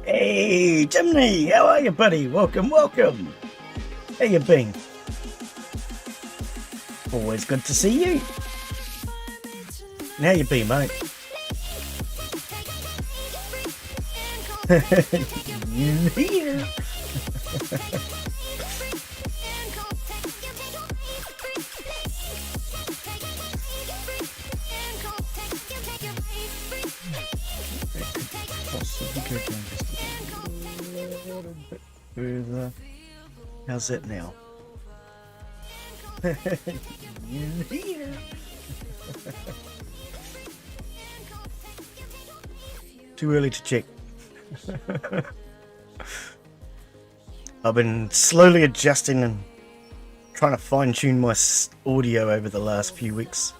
Hey, Jimmy, how are you, buddy? Welcome, welcome. How you been? Always good to see you. And how you been, mate? You here? Possibly go down just a little bit further. How's it now? You here? Too early to check. I've been slowly adjusting and trying to fine-tune my audio over the last few weeks.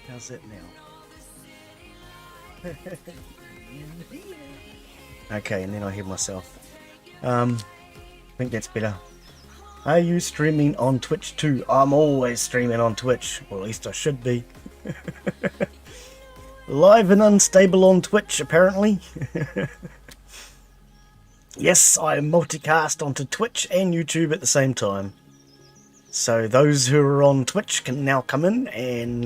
How's it now? Okay, and then I hear myself. I think that's better. Are you streaming on Twitch too? I'm always streaming on Twitch, or at least I should be. Live and unstable on Twitch, apparently. Yes, I multicast onto Twitch and YouTube at the same time. So those who are on Twitch can now come in and,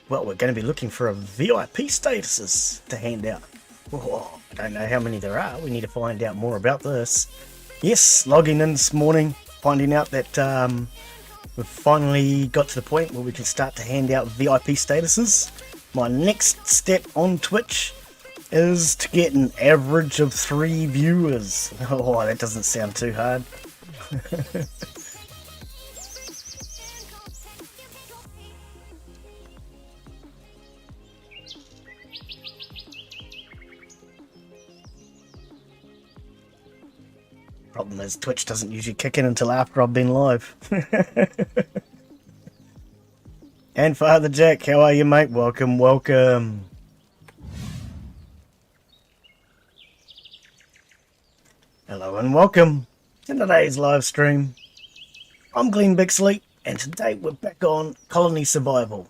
well, we're going to be looking for a VIP statuses to hand out. Oh, I don't know how many there are. We need to find out more about this. Yes, logging in this morning, finding out that we've finally got to the point where we can start to hand out VIP statuses. My next step on Twitch is to get an average of 3 viewers. Oh, that doesn't sound too hard. Problem is, Twitch doesn't usually kick in until after I've been live. And Father Jack, how are you, mate? Welcome, welcome. Hello and welcome to today's live stream. I'm Glen Bixley, and today we're back on colony survival.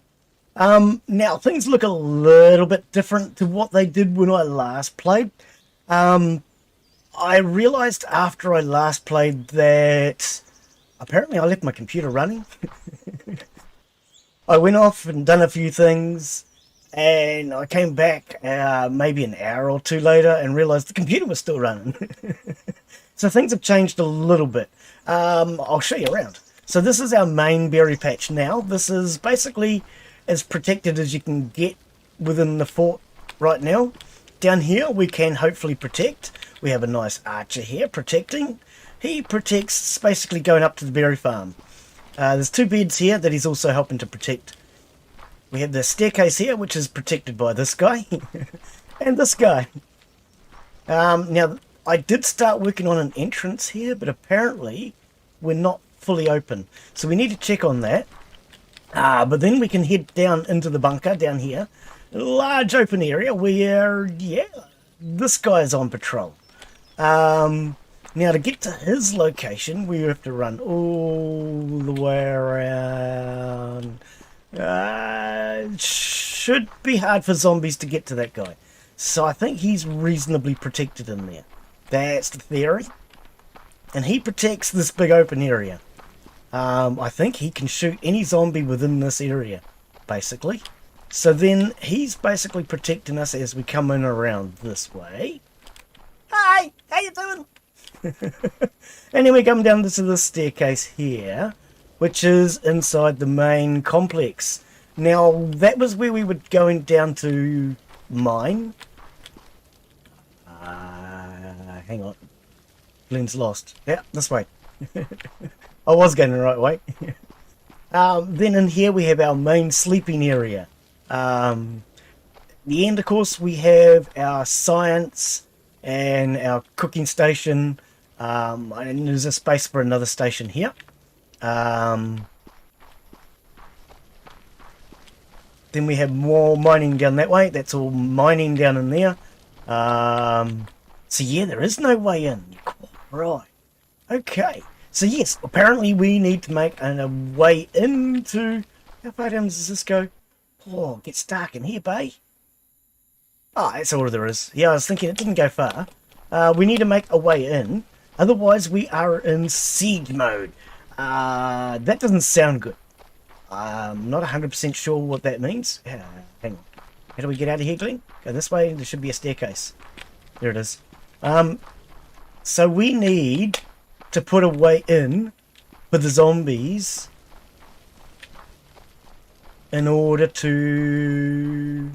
Now things look a little bit different to what they did when I last played. I realized after I last played that apparently I left my computer running. I went off and done a few things, and I came back maybe an hour or two later and realized the computer was still running. So things have changed a little bit. I'll show you around. So this is our main berry patch now. This is basically as protected as you can get within the fort right now. Down here we can hopefully protect. We have a nice archer here protecting. He protects basically going up to the berry farm. There's 2 beds here that he's also helping to protect. We have the staircase here, which is protected by this guy. And this guy. Now, I did start working on an entrance here, but apparently we're not fully open. So we need to check on that. But then we can head down into the bunker down here. A large open area where, yeah, this guy's on patrol. Now to get to his location, we have to run all the way around. It should be hard for zombies to get to that guy. So I think he's reasonably protected in there. That's the theory. And he protects this big open area. I think he can shoot any zombie within this area, basically. So then he's basically protecting us as we come in around this way. Hi, how you doing? And then we come down to this staircase here, which is inside the main complex. Now, that was where we were going down to mine. Hang on. Glen's lost. Yeah, this way. I was going the right way. Then in here we have our main sleeping area. The end, of course, we have our science and our cooking station. And there's a space for another station here. Then we have more mining down that way. That's all mining down in there. So yeah, there is no way in. Right. Okay. So yes, apparently we need to make a way into... How far down does this go? Oh, it gets dark in here, babe. Oh, that's all there is. Yeah, I was thinking it didn't go far. We need to make a way in. Otherwise, we are in siege mode. That doesn't sound good. I'm not 100% sure what that means. Hang on. How do we get out of here, Glen? Go this way. There should be a staircase. There it is. So we need to put a way in for the zombies in order to...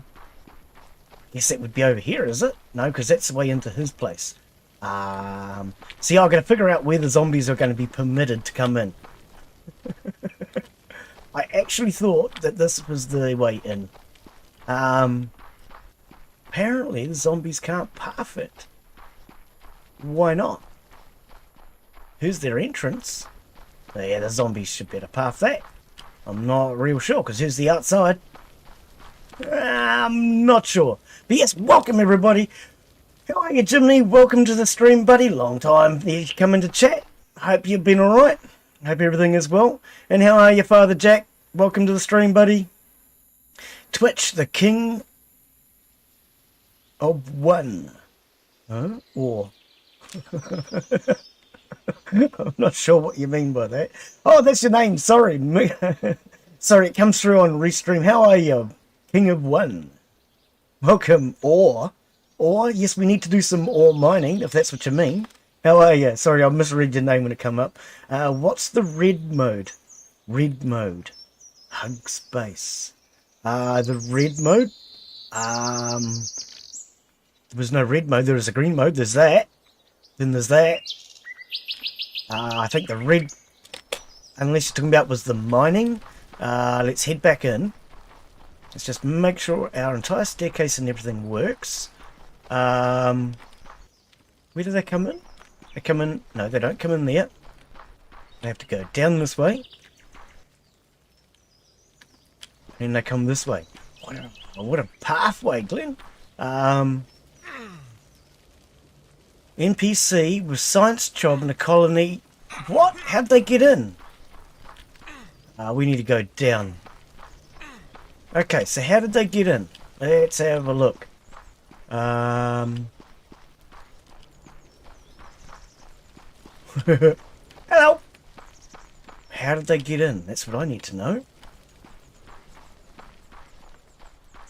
Yes, that would be over here, is it? No, because that's the way into his place. See, I've got to figure out where the zombies are going to be permitted to come in. I actually thought that this was the way in. Apparently the zombies can't path it. Why not? Who's their entrance? Oh, yeah, the zombies should better path that. I'm not real sure, because who's the outside? I'm not sure. But yes, welcome everybody. How are you, Jimmy? Welcome to the stream, buddy. Long time you coming to chat. Hope you've been alright. Hope everything is well. And how are you, Father Jack? Welcome to the stream, buddy. Twitch, the king of one. Huh? Or... I'm not sure what you mean by that. Oh, that's your name. Sorry. Sorry, it comes through on Restream. How are you? King of one. Welcome. Or, yes, we need to do some ore mining, if that's what you mean. How are you? Sorry, I misread your name when it come up. What's the red mode? Red mode. Hug space. The red mode? There was no red mode. There is a green mode. There's that. Then there's that. I think the red, unless you're talking about, was the mining. Let's head back in. Let's just make sure our entire staircase and everything works. Where do they come in? They come in... No, they don't come in there. They have to go down this way. And they come this way. What a pathway, Glen. NPC with science job in a colony. What? How'd they get in? We need to go down. Okay, so how did they get in? Let's have a look. Hello? How did they get in? That's what I need to know.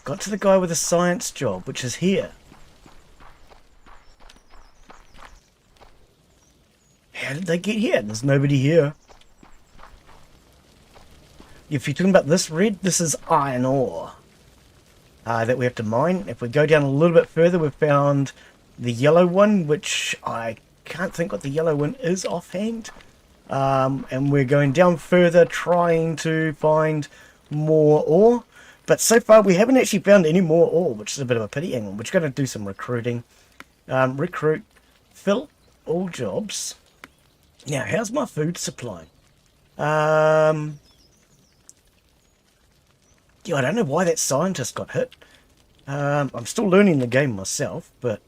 Got to the guy with a science job, which is here. How did they get here? There's nobody here. If you're talking about this red, this is iron ore that we have to mine. If we go down a little bit further, we've found the yellow one, which I can't think what the yellow one is offhand. And we're going down further trying to find more ore. But so far we haven't actually found any more ore, which is a bit of a pity. Hang on, we're going to do some recruiting. Recruit, fill all jobs. Now, how's my food supply? Yeah, I don't know why that scientist got hit. I'm still learning the game myself, but...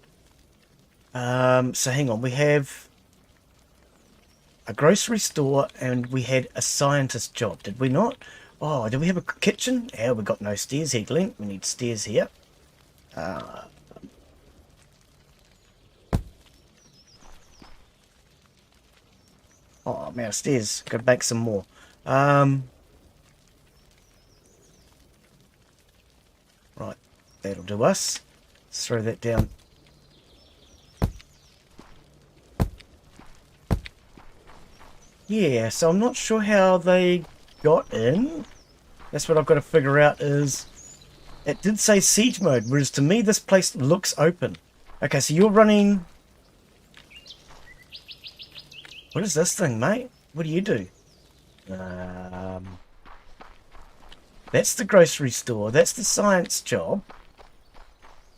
so hang on, we have a grocery store and we had a scientist job, did we not? Oh, did we have a kitchen? Yeah, we got no stairs here, Glen. We need stairs here. Oh, I'm out of stairs. Gotta make some more. Right, that'll do us. Let's throw that down. Yeah, so I'm not sure how they got in. That's what I've got to figure out is... It did say siege mode, whereas to me this place looks open. Okay, so you're running... What is this thing, mate? What do you do? That's the grocery store. That's the science job.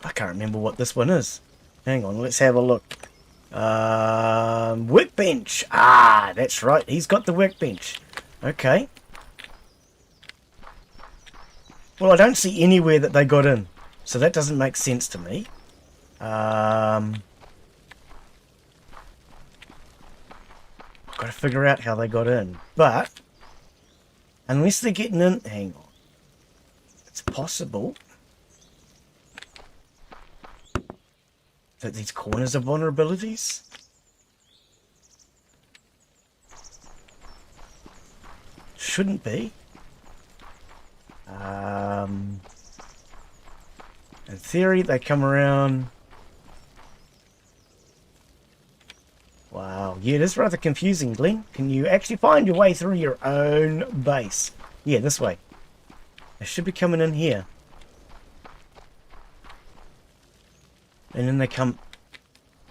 I can't remember what this one is. Hang on, let's have a look. Workbench. Ah, that's right. He's got the workbench. Okay. Well, I don't see anywhere that they got in. So that doesn't make sense to me. I've got to figure out how they got in. But, unless they're getting in... Hang on. It's possible. that these corners are vulnerabilities? Shouldn't be. In theory, they come around. Wow, yeah, it is rather confusing, Glen. Can you actually find your way through your own base? Yeah, this way. They should be coming in here. And then they come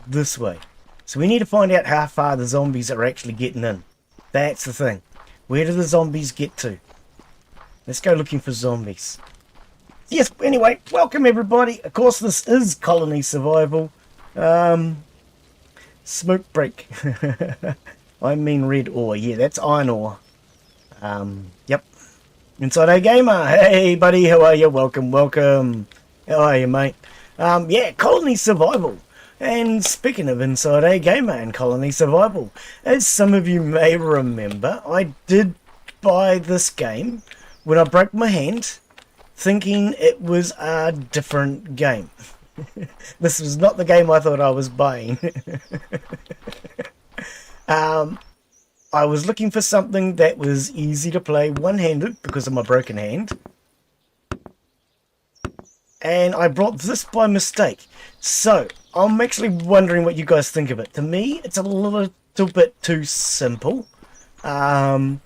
this way. So we need to find out how far the zombies are actually getting in. That's the thing. Where do the zombies get to? Let's go looking for zombies. Yes, anyway, welcome everybody. Of course, this is Colony Survival. Smoke break. I mean red ore. Yeah, that's iron ore. Yep. Inside A Gamer. Hey, buddy. How are you? Welcome, welcome. How are you, mate? Yeah, Colony Survival. And speaking of Inside A Gamer and Colony Survival, as some of you may remember, I did buy this game when I broke my hand, thinking it was a different game. This was not the game I thought I was buying. I was looking for something that was easy to play one-handed because of my broken hand. And I brought this by mistake. So, I'm actually wondering what you guys think of it. To me, it's a little bit too simple. Something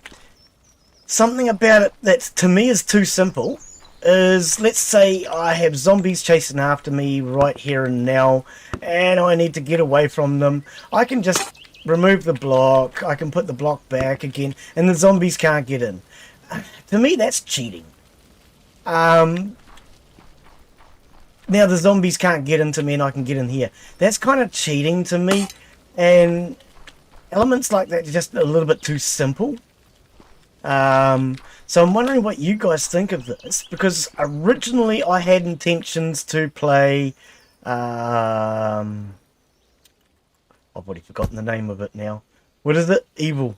about it that to me is too simple is, let's say I have zombies chasing after me right here and now, and I need to get away from them. I can just remove the block, I can put the block back again, and the zombies can't get in. To me, that's cheating. Now the zombies can't get into me and I can get in here. That's kind of cheating to me, and elements like that are just a little bit too simple. So I'm wondering what you guys think of this, because originally I had intentions to play, I've already forgotten the name of it now. What is it?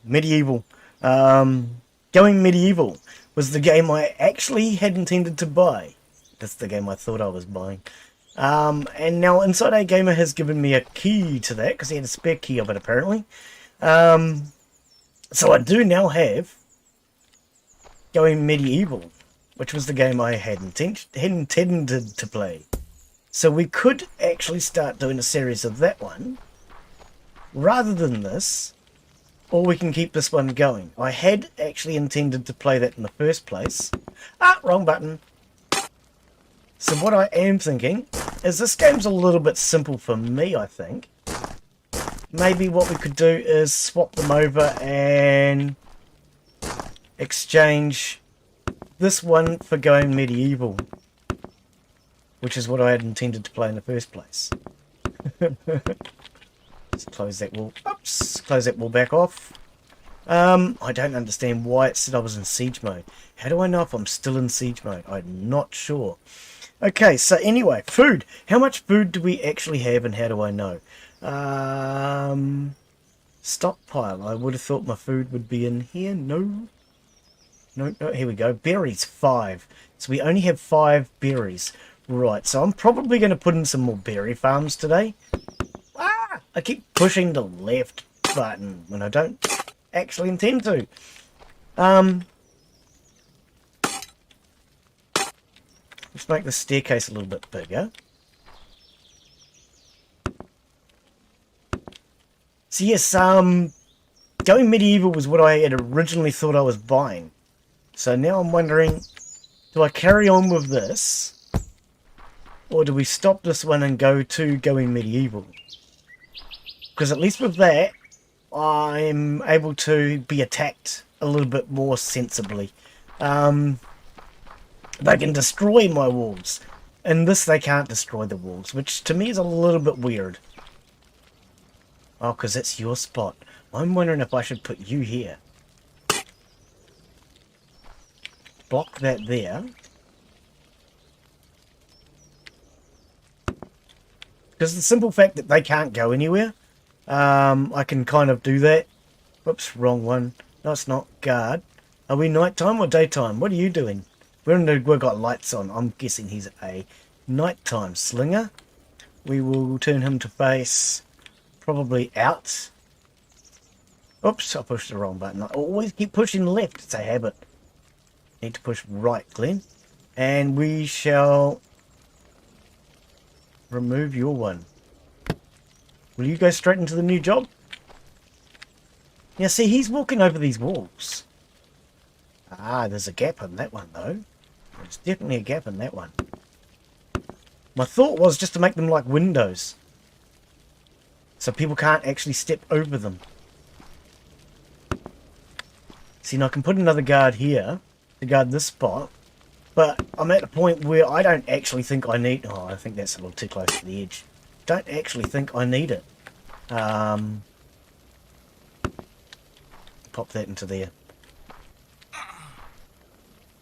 Medieval. Going Medieval was the game I actually had intended to buy. That's the game I thought I was buying. And now Inside A Gamer has given me a key to that, because he had a spare key of it apparently. So I do now have Going Medieval, which was the game I had intended to play. So we could actually start doing a series of that one rather than this, or we can keep this one going. I had actually intended to play that in the first place. Wrong button. So what I am thinking is this game's a little bit simple for me, I think. Maybe what we could do is swap them over and exchange this one for Going Medieval, which is what I had intended to play in the first place. Let's close that wall. Oops, close that wall back off. I don't understand why it said I was in siege mode. How do I know if I'm still in siege mode? I'm not sure. Okay, so anyway, food. How much food do we actually have and how do I know? Stockpile. I would have thought my food would be in here. No, here we go. Berries, 5. So we only have 5 berries. Right, so I'm probably going to put in some more berry farms today. I keep pushing the left button when I don't actually intend to. Let's make the staircase a little bit bigger. So yes, Going Medieval was what I had originally thought I was buying. So now I'm wondering, do I carry on with this? Or do we stop this one and go to Going Medieval? Because at least with that, I'm able to be attacked a little bit more sensibly. They can destroy my walls. In this, they can't destroy the walls, which to me is a little bit weird. Oh, because it's your spot. I'm wondering if I should put you here. Block that there. Because the simple fact that they can't go anywhere, I can kind of do that. Whoops, wrong one. No, it's not. Guard. Are we nighttime or daytime? What are you doing? We've got lights on. I'm guessing he's a nighttime slinger. we will turn him to face probably out. Oops, I pushed the wrong button. I always keep pushing left. It's a habit. Need to push right, Glen. And we shall remove your one. Will you go straight into the new job? Yeah, see, he's walking over these walls. Ah, there's a gap in that one, though. There's definitely a gap in that one. My thought was just to make them like windows, so people can't actually step over them. See, now I can put another guard here to guard this spot, but I'm at a point where I don't actually think I need... Oh, I think that's a little too close to the edge. Don't actually think I need it. Pop that into there.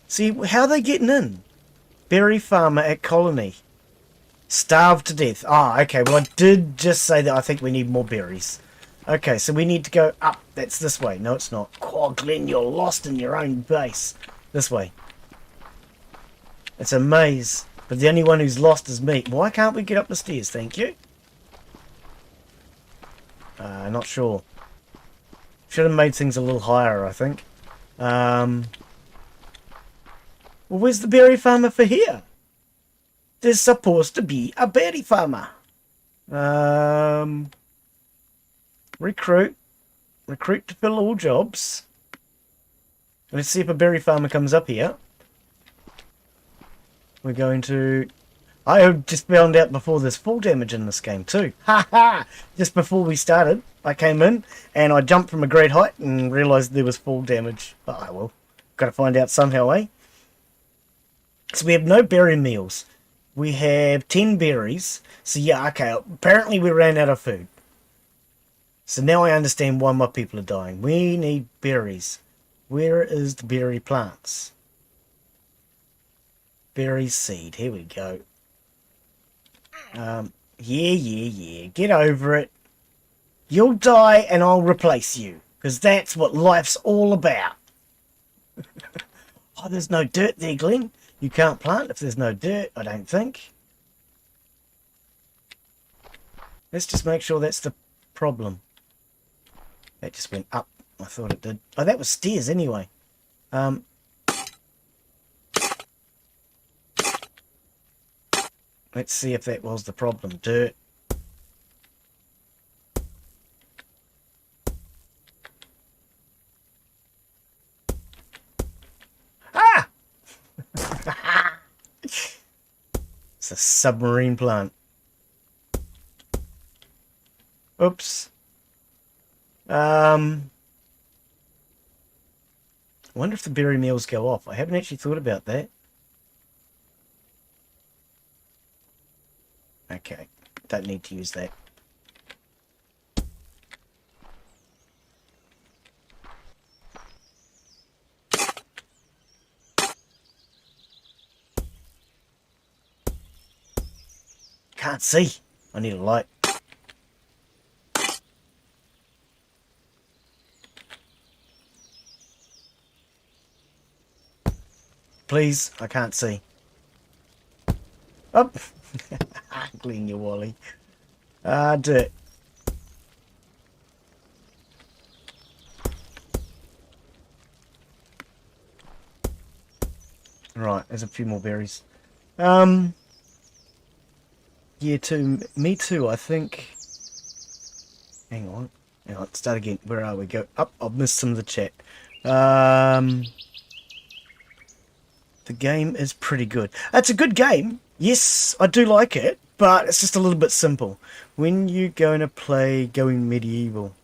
See, how are they getting in? Berry farmer at colony. Starved to death. Ah, okay, well I did just say that I think we need more berries. Okay, so we need to go up. That's this way. No, it's not. Oh, Glen, you're lost in your own base. This way. It's a maze, but the only one who's lost is me. Why can't we get up the stairs? Thank you. Not sure. Should have made things a little higher, I think. Well, where's the berry farmer for here? There's supposed to be a berry farmer. Recruit. Recruit to fill all jobs. Let's see if a berry farmer comes up here. We're going to... I just found out before there's full damage in this game too. Ha ha! Just before we started, I came in and I jumped from a great height and realised there was full damage. But I will. Got to find out somehow, eh? So we have no berry meals. We have 10 berries. So yeah, okay. Apparently we ran out of food. So now I understand why my people are dying. We need berries. Where is the berry plants? Berry seed. Here we go. Yeah. Get over it. You'll die and I'll replace you. Because that's what life's all about. Oh, there's no dirt there, Glen. You can't plant if there's no dirt, I don't think. Let's just make sure that's the problem. That just went up. I thought it did. Oh, that was stairs anyway. Let's see if that was the problem. Dirt. Ah! It's a submarine plant. Oops. I wonder if the berry meals go off. I haven't actually thought about that. Okay, don't need to use that. Can't see. I need a light. Please, I can't see. Up. Glen, your Wally. Dirt. Right, there's a few more berries. Yeah, me too, I think. Hang on. Start again. Where are we? Go up. I've missed some of the chat. The game is pretty good. It's a good game. Yes, I do like it, but it's just a little bit simple. When you're going to play going medieval.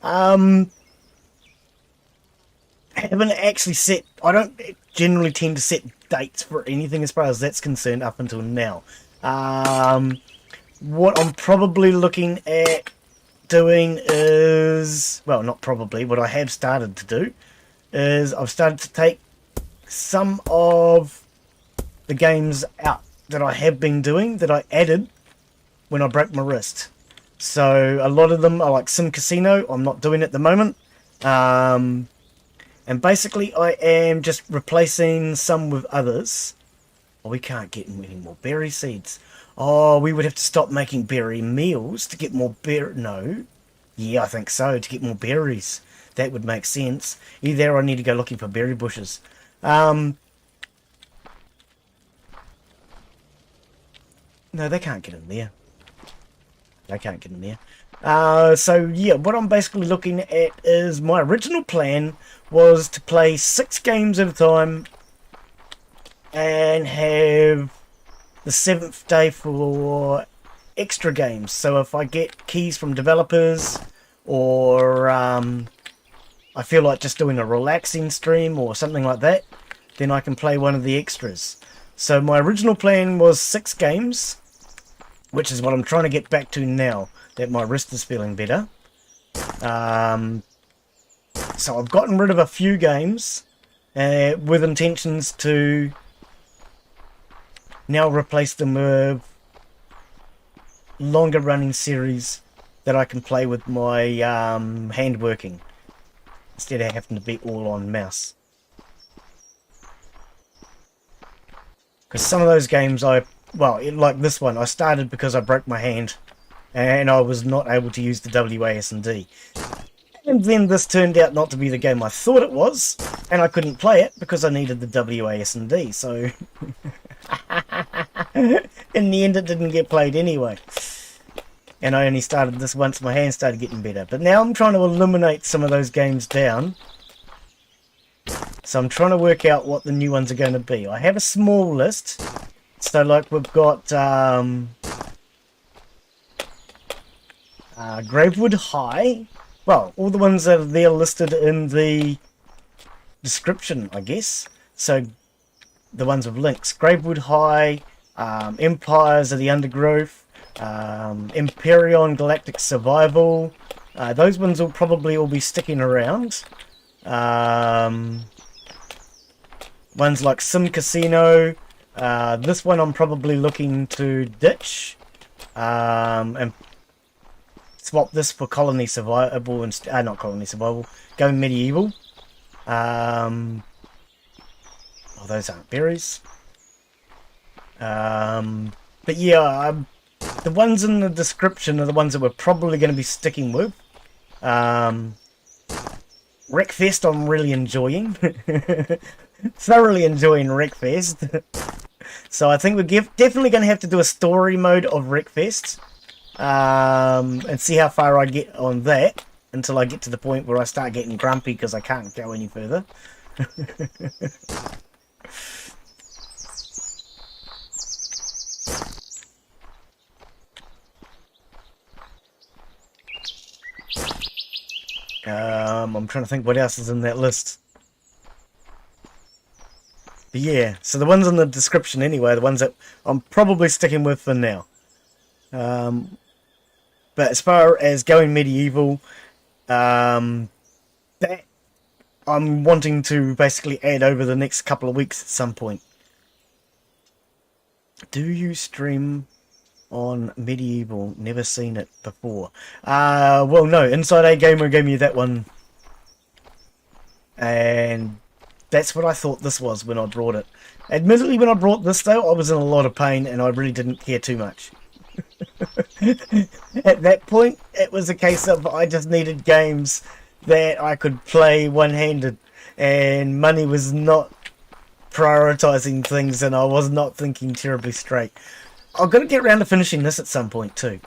I haven't actually set... I don't generally tend to set dates for anything as far as that's concerned up until now. What I'm probably looking at doing is... Well, not probably. What I have started to do is I've started to take some of the games out that I have been doing that I added when I broke my wrist. So a lot of them are like Sim Casino. I'm not doing at the moment. And basically I am just replacing some with others. Oh, we can't get any more berry seeds. Oh, we would have to stop making berry meals to get more berry. No. Yeah, I think so, to get more berries. That would make sense. Either I need to go looking for berry bushes. No, they can't get in there. They can't get in there. So yeah, what I'm basically looking at is my original plan was to play 6 games at a time and have the 7th day for extra games. So if I get keys from developers, or I feel like just doing a relaxing stream or something like that, then I can play one of the extras. So my original plan was 6 games, which is what I'm trying to get back to now that my wrist is feeling better. So I've gotten rid of a few games with intentions to now replace them with longer running series that I can play with my hand working instead of having to be all on mouse. Because some of those games like this one, I started because I broke my hand and I was not able to use the WASD. And then this turned out not to be the game I thought it was, and I couldn't play it because I needed the WASD, so in the end it didn't get played anyway. And I only started this once my hand started getting better. But now I'm trying to eliminate some of those games down. So I'm trying to work out what the new ones are going to be. I have a small list. So like we've got Gravewood High. Well, all the ones that are there listed in the description, I guess. So the ones with links. Gravewood High, Empires of the Undergrowth, Imperion Galactic Survival. Those ones will probably all be sticking around. Ones like Sim Casino. This one I'm probably looking to ditch and swap this for Colony Survival and not Colony Survival, Going Medieval. Oh, those aren't berries. But yeah, the ones in the description are the ones that we're probably going to be sticking with. Wreckfest I'm really enjoying. Thoroughly enjoying Wreckfest. So I think we're definitely going to have to do a story mode of Wreckfest. And see how far I get on that until I get to the point where I start getting grumpy because I can't go any further. I'm trying to think what else is in that list. But yeah, so the ones in the description anyway, the ones that I'm probably sticking with for now. But as far as Going Medieval, that I'm wanting to basically add over the next couple of weeks at some point. Do you stream on Medieval? Never seen it before. Well, no, Inside A Gamer gave me that one. And that's what I thought this was when I brought it. Admittedly, when I brought this, though, I was in a lot of pain and I really didn't care too much. At that point, it was a case of I just needed games that I could play one-handed, and money was not prioritizing things, and I was not thinking terribly straight. I've got to get around to finishing this at some point too.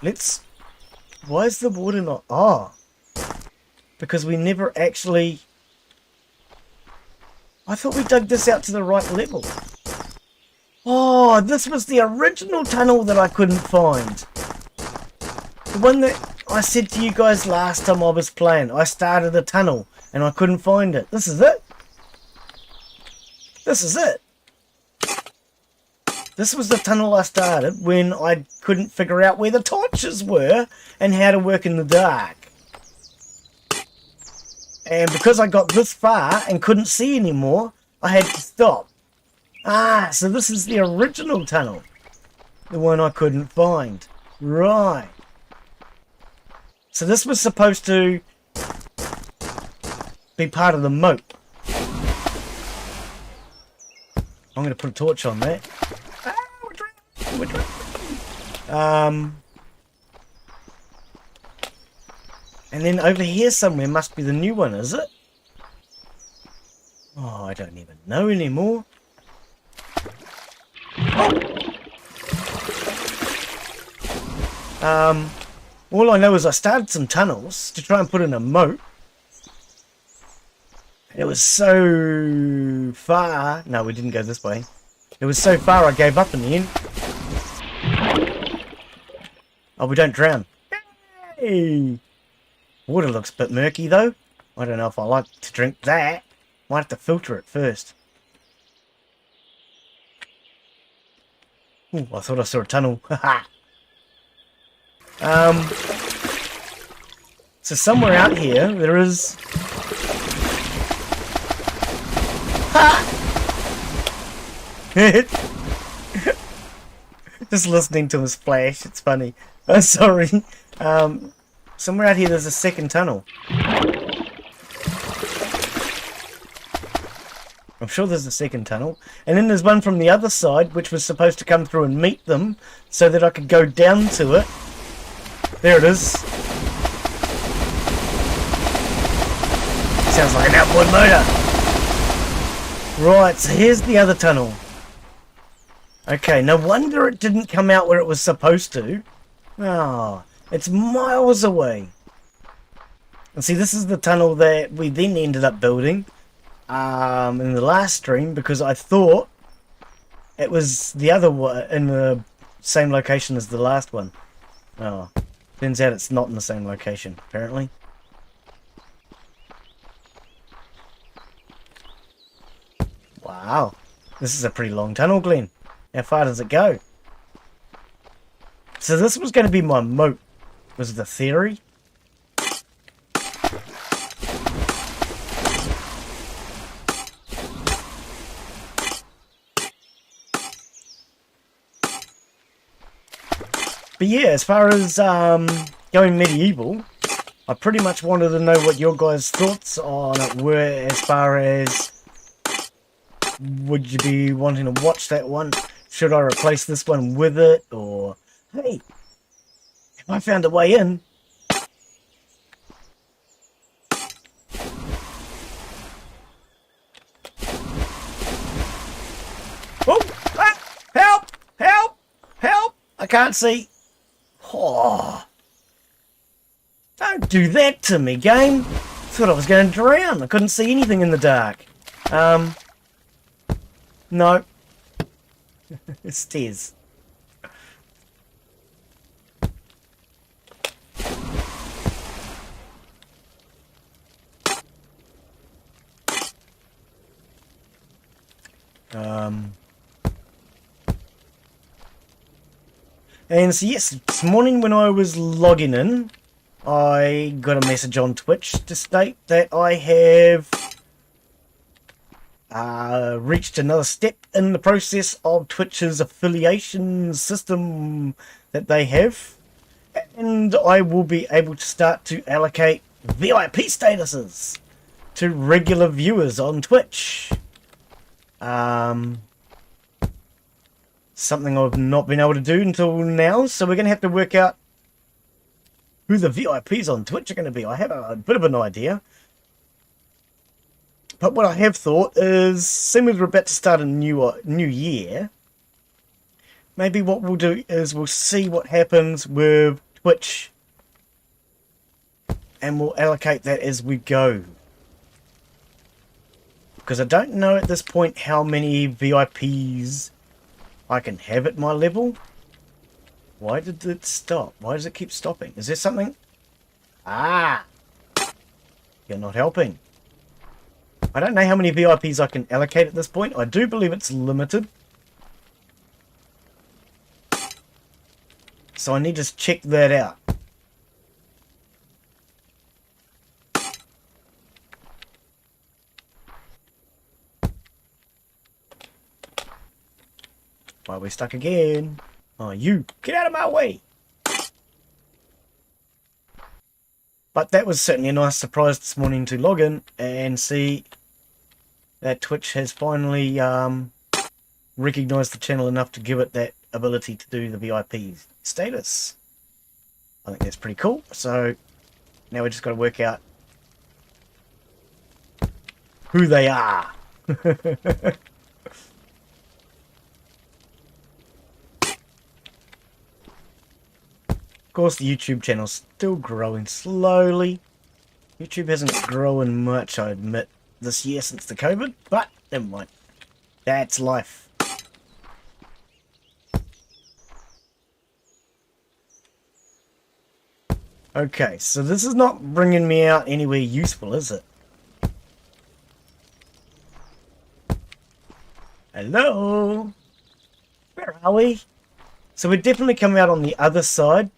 Why is the water not... Oh, because we never actually... I thought we dug this out to the right level. Oh, this was the original tunnel that I couldn't find. The one that I said to you guys last time I was playing. I started a tunnel and I couldn't find it. This is it. This is it. This was the tunnel I started when I couldn't figure out where the torches were and how to work in the dark. And because I got this far and couldn't see anymore, I had to stop. Ah, so this is the original tunnel. The one I couldn't find. Right. So this was supposed to be part of the moat. I'm going to put a torch on that. Which way? And then over here somewhere must be the new one, is it? Oh, I don't even know anymore. All I know is I started some tunnels to try and put in a moat. It was so far... No, we didn't go this way. It was so far I gave up in the end. Oh, we don't drown. Yay! Water looks a bit murky though. I don't know if I like to drink that. Might have to filter it first. Ooh, I thought I saw a tunnel. Haha. So somewhere out here there is... Just listening to his splash, it's funny. Oh, sorry. Somewhere out here there's a second tunnel. I'm sure there's a second tunnel. And then there's one from the other side which was supposed to come through and meet them so that I could go down to it. There it is. Sounds like an outboard motor. Right, so here's the other tunnel. Okay, no wonder it didn't come out where it was supposed to. Oh, it's miles away. And see, this is the tunnel that we then ended up building in the last stream, because I thought it was the other one in the same location as the last one. Oh, turns out it's not in the same location, apparently. Wow, this is a pretty long tunnel, Glen. How far does it go? So this was going to be my moat, was the theory. But yeah, as far as going medieval, I pretty much wanted to know what your guys' thoughts on it were, as far as would you be wanting to watch that one? Should I replace this one with it? Or, hey, have I found a way in? Oh, ah, help, help, help. I can't see. Oh, don't do that to me, game. Thought I was going to drown. I couldn't see anything in the dark. No. Stairs. And so yes, this morning when I was logging in, I got a message on Twitch to state that I have reached another step in the process of Twitch's affiliation system that they have, and I will be able to start to allocate VIP statuses to regular viewers on Twitch. Something I've not been able to do until now, so we're going to have to work out who the VIPs on Twitch are going to be. I have a bit of an idea. But what I have thought is, seeing as we're about to start a new year, maybe what we'll do is we'll see what happens with Twitch, and we'll allocate that as we go. Because I don't know at this point how many VIPs I can have at my level. Why did it stop? Why does it keep stopping? Is there something? Ah! You're not helping. I don't know how many VIPs I can allocate at this point. I do believe it's limited. So I need to check that out. Why are we stuck again? Oh, you! Get out of my way! But that was certainly a nice surprise this morning to log in and see that Twitch has finally recognised the channel enough to give it that ability to do the VIP status. I think that's pretty cool. So now we just got to work out who they are. Of course, the YouTube channel's still growing slowly. YouTube hasn't grown much, I admit, this year since the COVID, but never mind. That's life. Okay, so this is not bringing me out anywhere useful, is it? Hello? Where are we? So we're definitely coming out on the other side.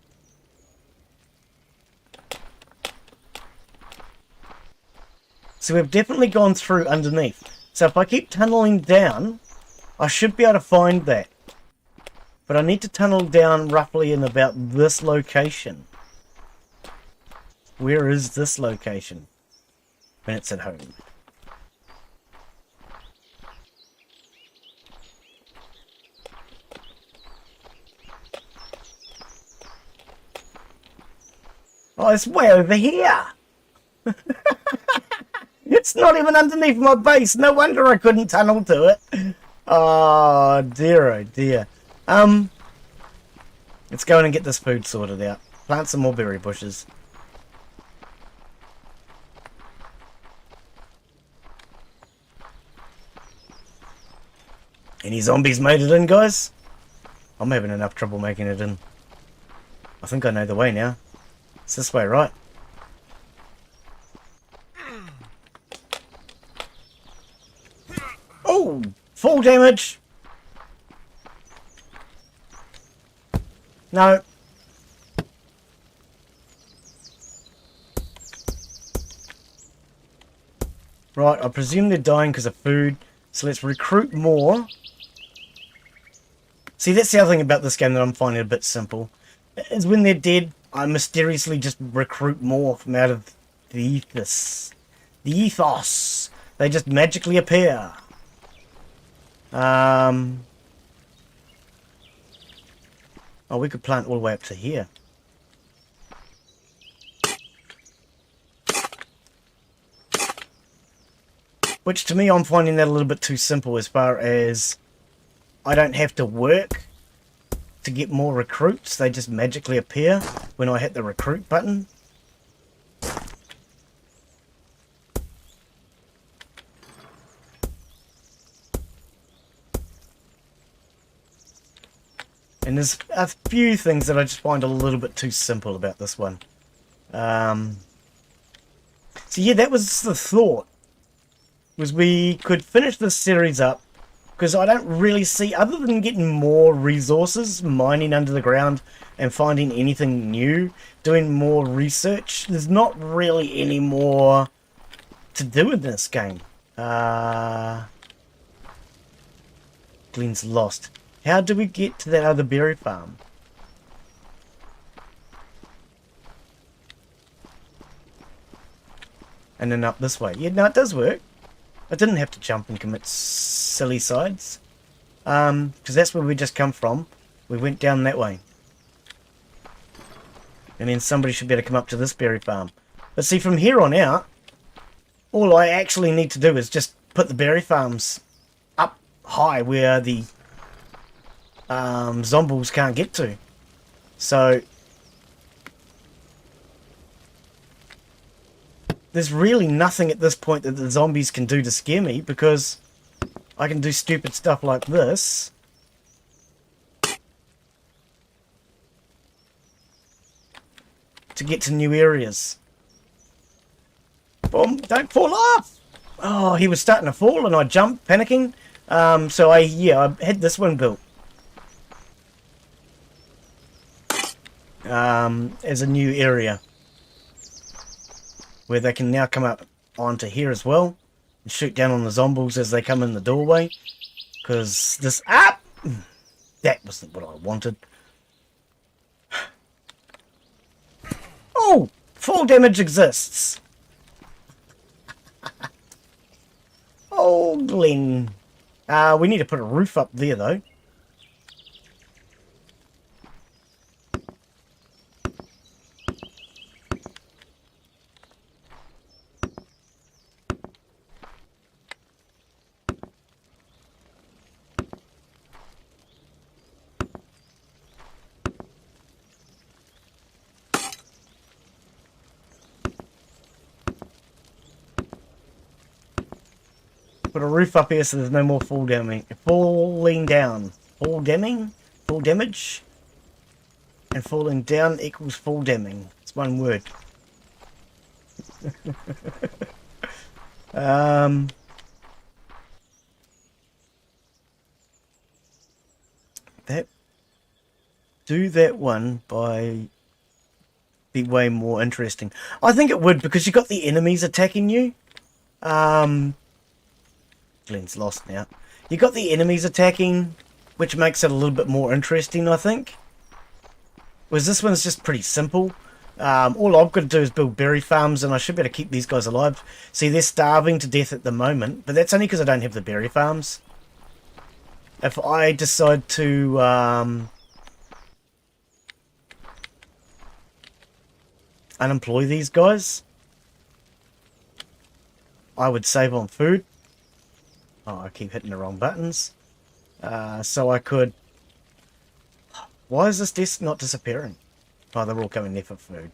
So we've definitely gone through underneath. So if I keep tunneling down, I should be able to find that. But I need to tunnel down roughly in about this location. Where is this location? When it's at home. Oh, it's way over here! It's not even underneath my base. No wonder I couldn't tunnel to it. Oh dear, oh dear. Let's go in and get this food sorted out. Plant some more berry bushes. Any zombies made it in, guys? I'm having enough trouble making it in. I think I know the way now. It's this way, right? Oh! Fall damage! No. Right, I presume they're dying because of food. So let's recruit more. See, that's the other thing about this game that I'm finding a bit simple. Is when they're dead, I mysteriously just recruit more from out of the ethos. The ethos. They just magically appear. Oh, we could plant all the way up to here. Which to me, I'm finding that a little bit too simple as far as I don't have to work to get more recruits. They just magically appear when I hit the recruit button. And there's a few things that I just find a little bit too simple about this one. So yeah, that was the thought. Was we could finish this series up. Because I don't really see, other than getting more resources, mining under the ground, and finding anything new, doing more research, there's not really any more to do in this game. Glen's lost. How do we get to that other berry farm? And then up this way. Yeah, no, it does work. I didn't have to jump and commit silly sides. Because that's where we just come from. We went down that way. And then somebody should be able to come up to this berry farm. But see, from here on out, all I actually need to do is just put the berry farms up high where the zombies can't get to. So there's really nothing at this point that the zombies can do to scare me, because I can do stupid stuff like this. To get to new areas. Boom, don't fall off! Oh, he was starting to fall and I jumped, panicking. So I had this one built. As a new area. Where they can now come up onto here as well. And shoot down on the zombies as they come in the doorway. Because this... Ah! That wasn't what I wanted. Oh! Fall damage exists! Oh, Glen. We need to put a roof up there, though. Put a roof up here so there's no more fall damage. Falling down. Fall damage? Fall damage? And falling down equals fall damage. It's one word. That do that one by be way more interesting. I think it would because you got the enemies attacking you. Glenn's lost now. You got the enemies attacking, which makes it a little bit more interesting, I think. Whereas this one's just pretty simple. All I've got to do is build berry farms, and I should be able to keep these guys alive. See, they're starving to death at the moment, but that's only because I don't have the berry farms. If I decide to unemploy these guys, I would save on food. Oh, I keep hitting the wrong buttons. So I could... Why is this desk not disappearing? Oh, they're all coming there for food.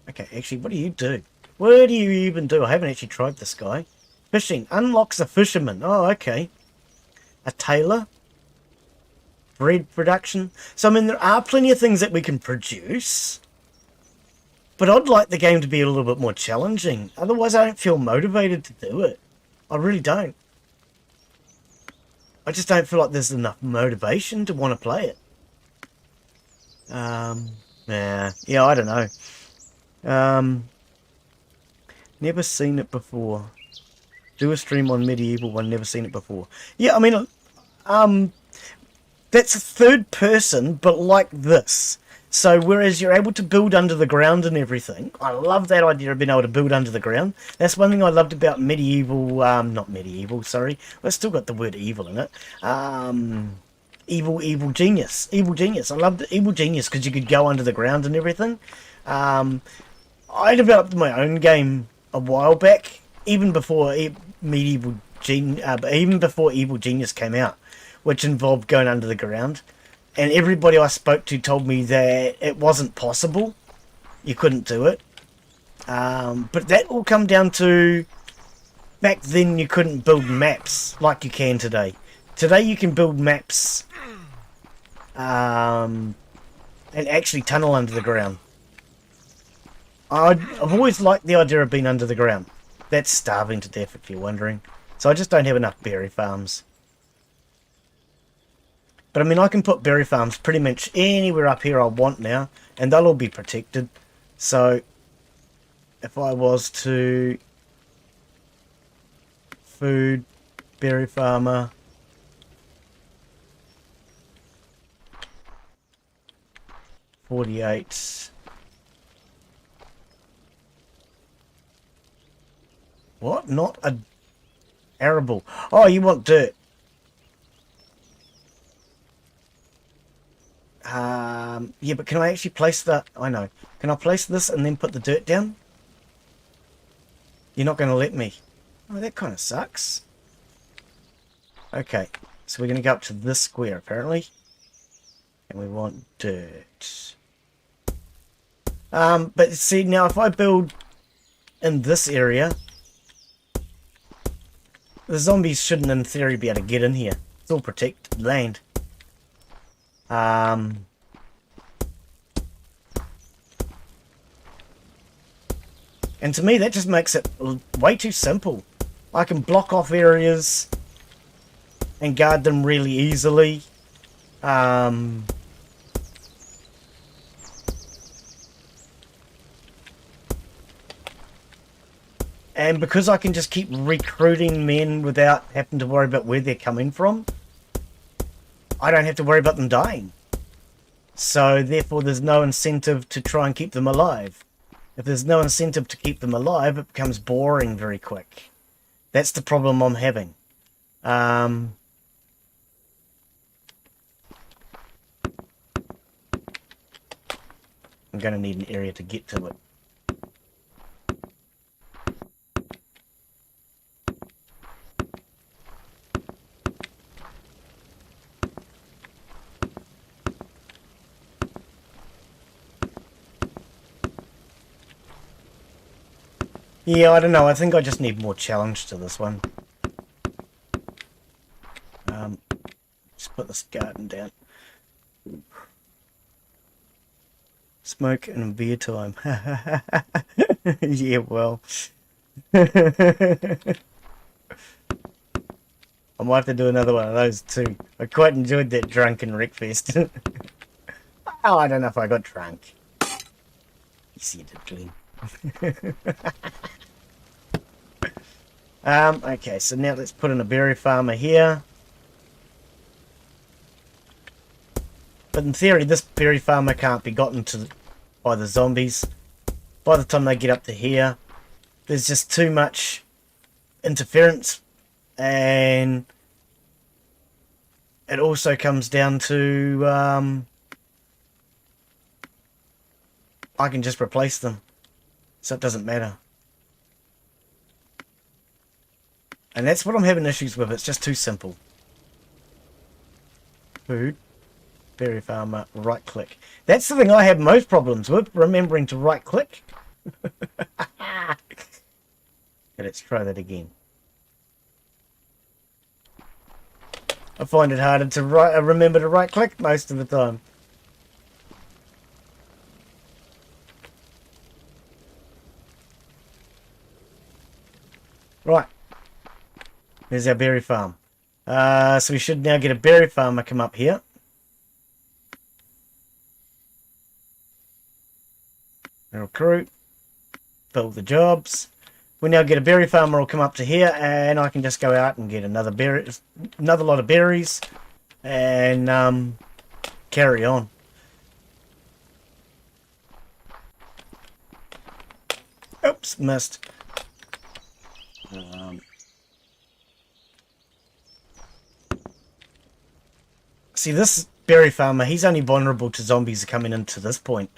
Okay, actually, what do you do? What do you even do? I haven't actually tried this guy. Fishing. Unlocks a fisherman. Oh, okay. A tailor. Bread production. So, I mean, there are plenty of things that we can produce. But I'd like the game to be a little bit more challenging. Otherwise, I don't feel motivated to do it. I really don't. I just don't feel like there's enough motivation to want to play it. Yeah, I don't know. Never seen it before. Do a stream on medieval one, never seen it before. Yeah, I mean, that's a third person, but like this. So whereas you're able to build under the ground and everything, I love that idea of being able to build under the ground. That's one thing I loved about medieval, not medieval, sorry. Well, it's still got the word evil in it. Evil Genius. Evil Genius. I loved Evil Genius because you could go under the ground and everything. I developed my own game a while back, even before Evil Genius came out, which involved going under the ground. And everybody I spoke to told me that it wasn't possible. You couldn't do it. But that all come down to... Back then you couldn't build maps like you can today. Today you can build maps and actually tunnel under the ground. I've always liked the idea of being under the ground. That's starving to death if you're wondering. So I just don't have enough berry farms. But I mean, I can put berry farms pretty much anywhere up here I want now, and they'll all be protected. So, if I was to... Food, berry farmer... $48. What? Not a... arable. Oh, you want dirt. Yeah, but can I actually place that? I know. Can I place this and then put the dirt down? You're not going to let me. Oh, that kind of sucks. Okay, so we're going to go up to this square, apparently. And we want dirt. But see, now if I build in this area, the zombies shouldn't, in theory, be able to get in here. It's all protected land. And to me, that just makes it way too simple. I can block off areas and guard them really easily. And because I can just keep recruiting men without having to worry about where they're coming from, I don't have to worry about them dying. So therefore there's no incentive to try and keep them alive. If there's no incentive to keep them alive, it becomes boring very quick. That's the problem I'm having. I'm going to need an area to get to it. Yeah, I don't know. I think I just need more challenge to this one. Just put this garden down. Smoke and beer time. Yeah, well. I might have to do another one of those too. I quite enjoyed that drunken wreckfest. Oh, I don't know if I got drunk. You see it, Glen. Okay, so now let's put in a berry farmer here. But in theory, this berry farmer can't be gotten to by the zombies. By the time they get up to here, there's just too much interference, and it also comes down to I can just replace them, so it doesn't matter. And that's what I'm having issues with. It's just too simple. Food, berry farmer, right click. That's the thing I have most problems with, remembering to right click. Let's try that again. I find it harder to remember to right click most of the time. Right. There's our berry farm. So we should now get a berry farmer come up here. Recruit. Fill the jobs. We now get a berry farmer will come up to here, and I can just go out and get another lot of berries, and carry on. Oops, missed. See, this berry farmer, he's only vulnerable to zombies coming into this point.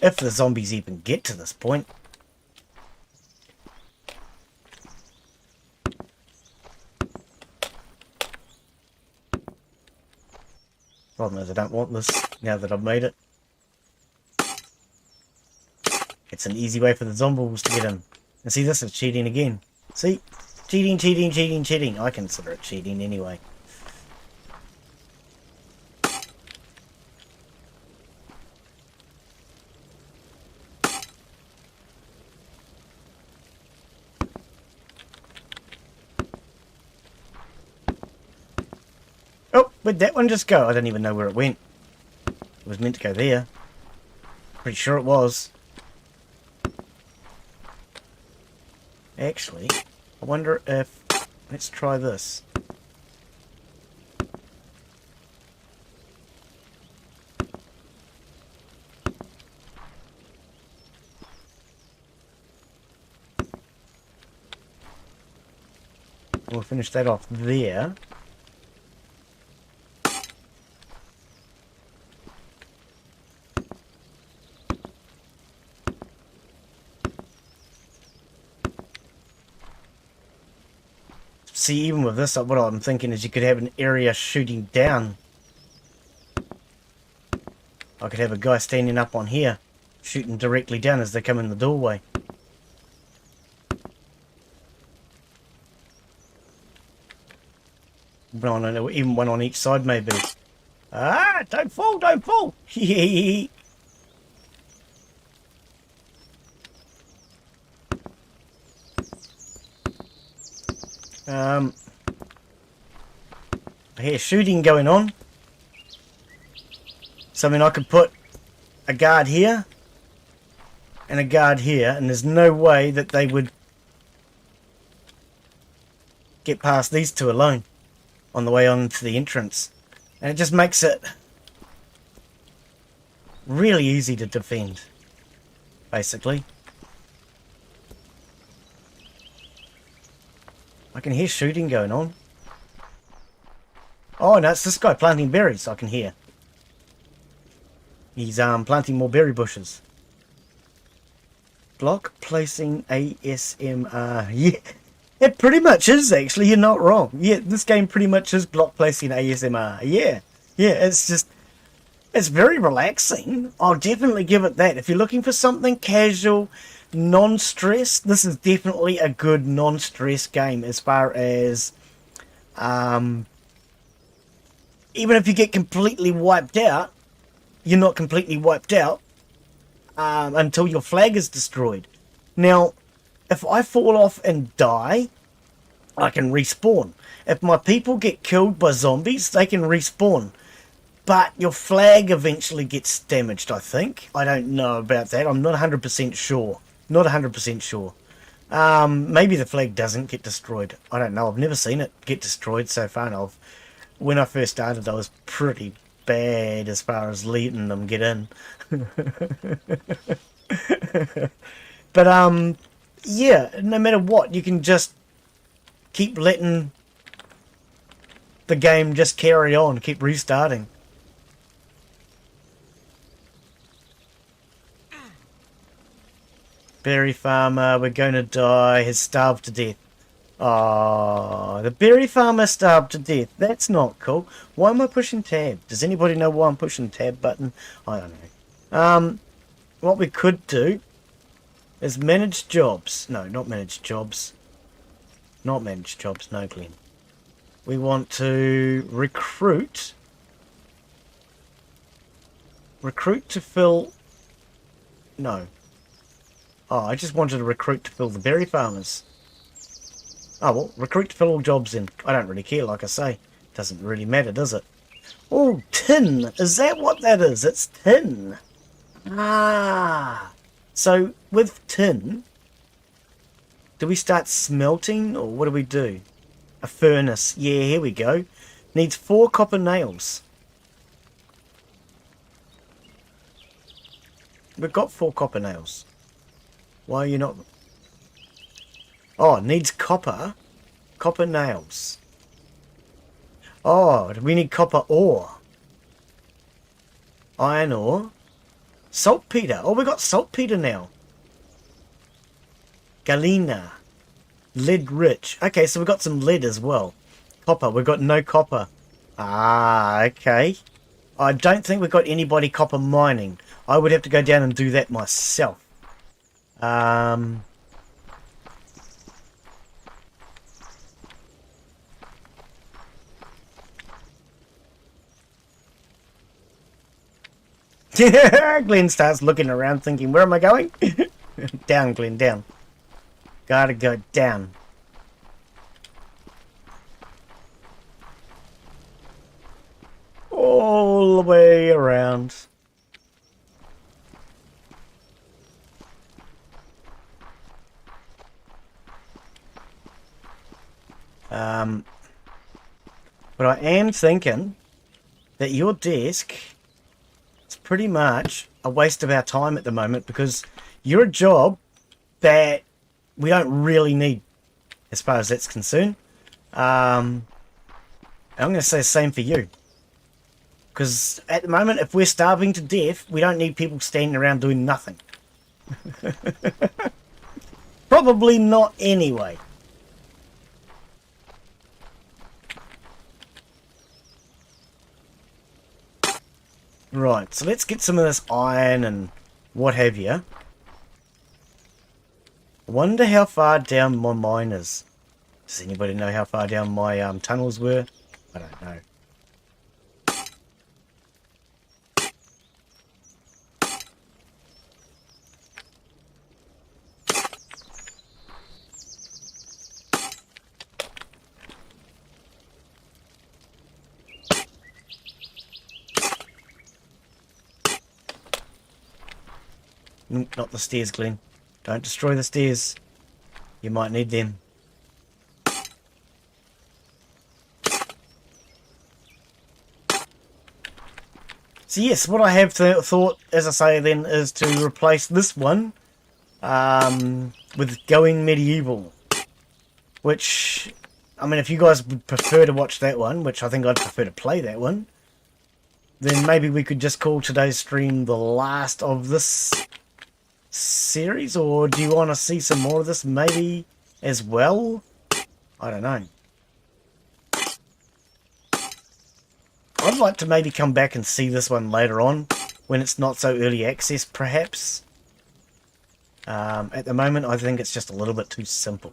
If the zombies even get to this point. Problem is, I don't want this now that I've made it. It's an easy way for the zombies to get in. And see, this is cheating again. See? Cheating, cheating, cheating, cheating. I consider it cheating anyway. Oh, where'd that one just go? I don't even know where it went. It was meant to go there. Pretty sure it was. Actually, I wonder if... Let's try this. We'll finish that off there. See, even with this, what I'm thinking is you could have an area shooting down. I could have a guy standing up on here, shooting directly down as they come in the doorway. No, even one on each side, maybe. Ah, don't fall, don't fall! I hear shooting going on. So, I mean, I could put a guard here and a guard here, and there's no way that they would get past these two alone on the way on to the entrance. And it just makes it really easy to defend, basically. I can hear shooting going on. Oh, no, it's this guy planting berries I can hear. He's planting more berry bushes. Block placing ASMR. Yeah, it pretty much is, actually. You're not wrong. Yeah, this game pretty much is block placing ASMR. Yeah, it's just... It's very relaxing. I'll definitely give it that. If you're looking for something casual, non-stress. This is definitely a good non-stress game as far as even if you get completely wiped out, you're not completely wiped out until your flag is destroyed. Now, if I fall off and die, I can respawn. If my people get killed by zombies, they can respawn. But your flag eventually gets damaged, I think. I don't know about that. I'm not 100% sure. Not 100% sure. Maybe the flag doesn't get destroyed. I don't know. I've never seen it get destroyed so far. And when I first started, I was pretty bad as far as letting them get in. But, yeah, no matter what, you can just keep letting the game just carry on, keep restarting. Berry farmer, we're going to die, has starved to death. Oh, the berry farmer starved to death. That's not cool. Why am I pushing tab? Does anybody know why I'm pushing tab button? I don't know. What we could do is manage jobs. No, not manage jobs. Not manage jobs, no, Glen. We want to recruit. Recruit to fill... No. Oh, I just wanted to recruit to fill the berry farmers. Oh, well, recruit to fill all jobs in. I don't really care, like I say. Doesn't really matter, does it? Oh, tin. Is that what that is? It's tin. Ah. So, with tin, do we start smelting, or what do we do? A furnace. Yeah, here we go. Needs 4 copper nails. We've got 4 copper nails. Why are you not... Oh, needs copper. Copper nails. Oh, we need copper ore. Iron ore. Saltpeter. Oh, we got saltpeter now. Galena. Lead rich. Okay, so we've got some lead as well. Copper. We've got no copper. Ah, okay. I don't think we've got anybody copper mining. I would have to go down and do that myself. Glen starts looking around thinking, where am I going? Down, Glen, down. Gotta go down. All the way around. But I am thinking that your desk is pretty much a waste of our time at the moment, because you're a job that we don't really need as far as that's concerned. I'm going to say the same for you. Because at the moment, if we're starving to death, we don't need people standing around doing nothing. Probably not anyway. Right, so let's get some of this iron and what have you. I wonder how far down my mine is. Does anybody know how far down my tunnels were? I don't know. Not the stairs, Glen. Don't destroy the stairs. You might need them. So yes, what I have thought, as I say then, is to replace this one with Going Medieval. Which, I mean, if you guys would prefer to watch that one, which I think I'd prefer to play that one, then maybe we could just call today's stream the last of this series, or do you want to see some more of this maybe as well? I don't know. I'd like to maybe come back and see this one later on when it's not so early access, perhaps. At the moment, I think it's just a little bit too simple.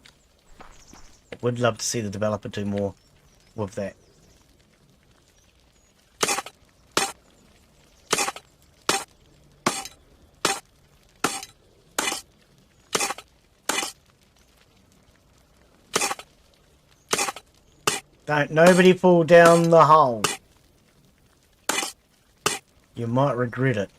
Would love to see the developer do more with that. Don't nobody fall down the hole. You might regret it.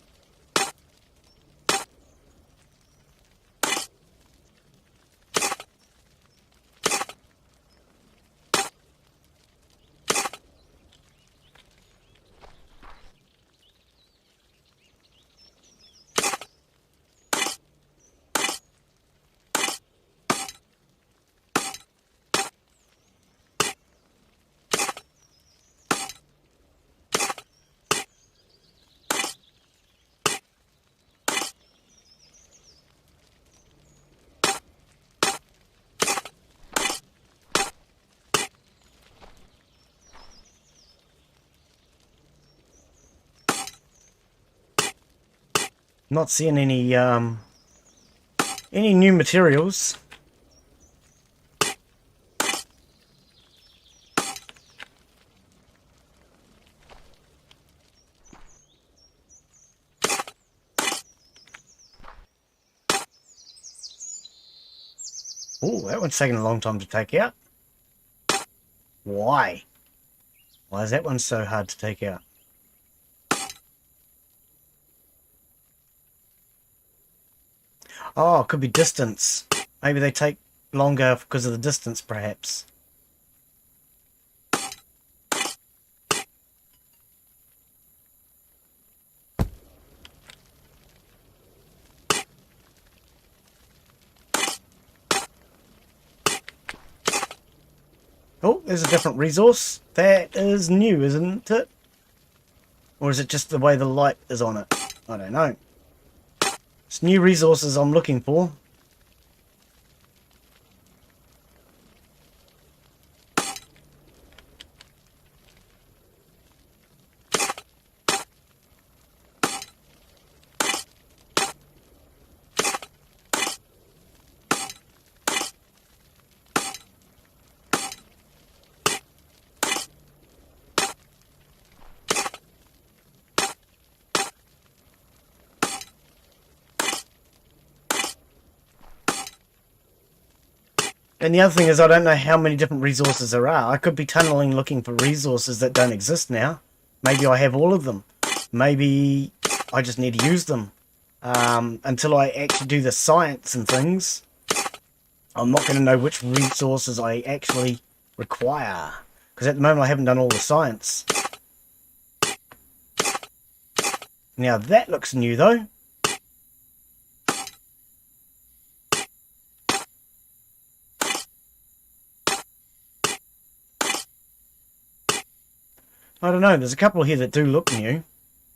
Not seeing any new materials. Oh, that one's taking a long time to take out. Why? Why is that one so hard to take out? Oh, it could be distance. Maybe they take longer because of the distance, perhaps. Oh, there's a different resource. That is new, isn't it? Or is it just the way the light is on it? I don't know. It's new resources I'm looking for. And the other thing is I don't know how many different resources there are. I could be tunneling looking for resources that don't exist now. Maybe I have all of them. Maybe I just need to use them. Until I actually do the science and things, I'm not going to know which resources I actually require. Because at the moment I haven't done all the science. Now that looks new though. I don't know, there's a couple here that do look new.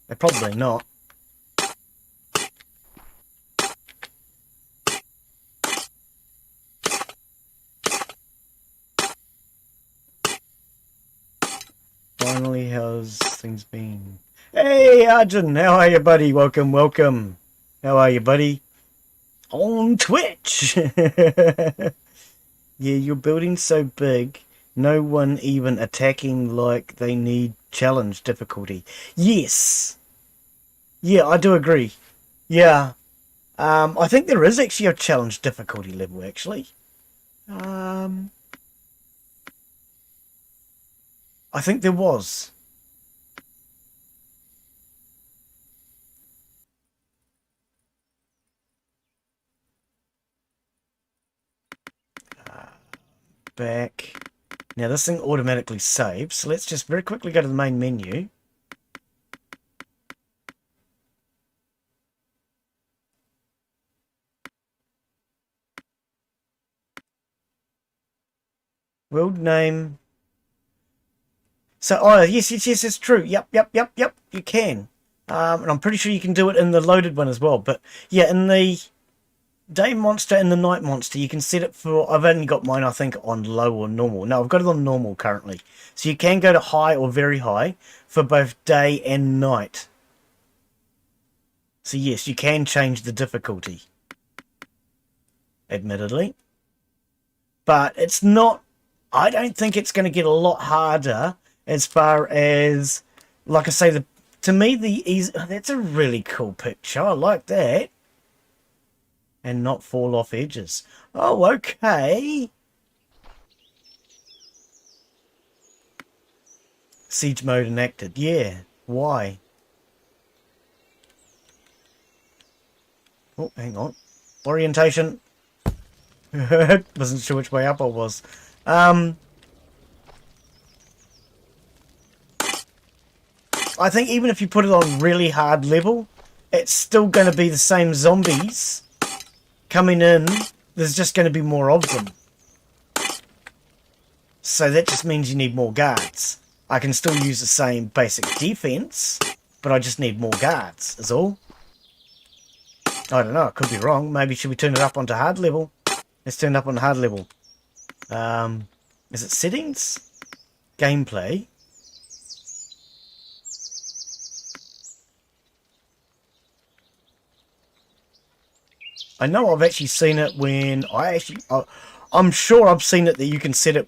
They're probably not. Finally, how's things been? Hey Arjun, how are you buddy? Welcome, welcome. How are you buddy? On Twitch! Yeah, your building's so big. No one even attacking like they need challenge difficulty. Yes. Yeah, I do agree. Yeah. I think there is actually a challenge difficulty level, actually. I think there was. Back. Now this thing automatically saves, so let's just very quickly go to the main menu. World name. So, oh, yes, it's true. Yep, you can. And I'm pretty sure you can do it in the loaded one as well. But, yeah, in the day monster and the night monster, you can set it for... I've only got mine, I think, on low or normal. No, I've got it on normal currently. So you can go to high or very high for both day and night. So, yes, you can change the difficulty. admittedly. But it's not, I don't think it's going to get a lot harder as far as, like I say, to me, the easy, that's a really cool picture. I like that. And not fall off edges. Oh, okay. Siege mode enacted. Yeah. Why? Oh, hang on. Orientation. Wasn't sure which way up I was. I think even if you put it on really hard level, it's still going to be the same zombies coming in. There's just going to be more of them. So that just means you need more guards. I can still use the same basic defense, but I just need more guards, is all. I don't know, I could be wrong. Maybe should we turn it up onto hard level? Let's turn it up on hard level. Is it settings? Gameplay. I know I've actually seen it when I'm sure I've seen it that you can set it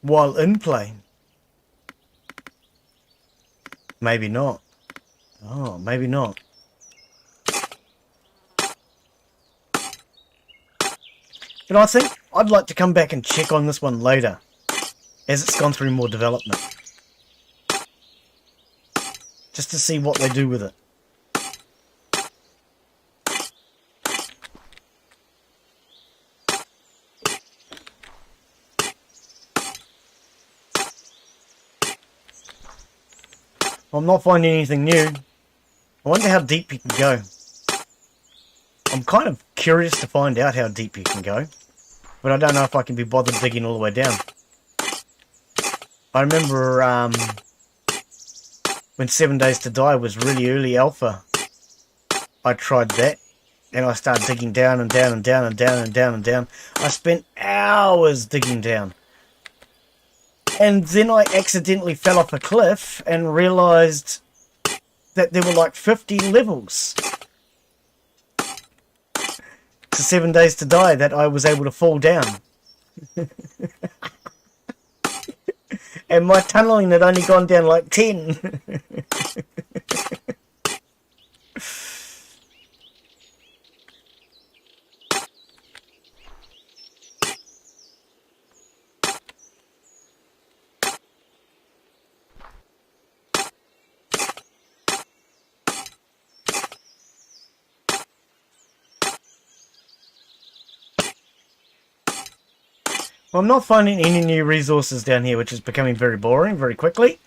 while in play. Maybe not. Oh, maybe not. But I think I'd like to come back and check on this one later, as it's gone through more development. Just to see what they do with it. I'm not finding anything new. I wonder how deep you can go. I'm kind of curious to find out how deep you can go. But I don't know if I can be bothered digging all the way down. I remember when 7 Days to Die was really early alpha. I tried that. And I started digging down and down and down and down and down and down. I spent hours digging down. And then I accidentally fell off a cliff and realised that there were like 50 levels to 7 Days to Die that I was able to fall down. And my tunnelling had only gone down like 10. Well, I'm not finding any new resources down here, which is becoming very boring very quickly.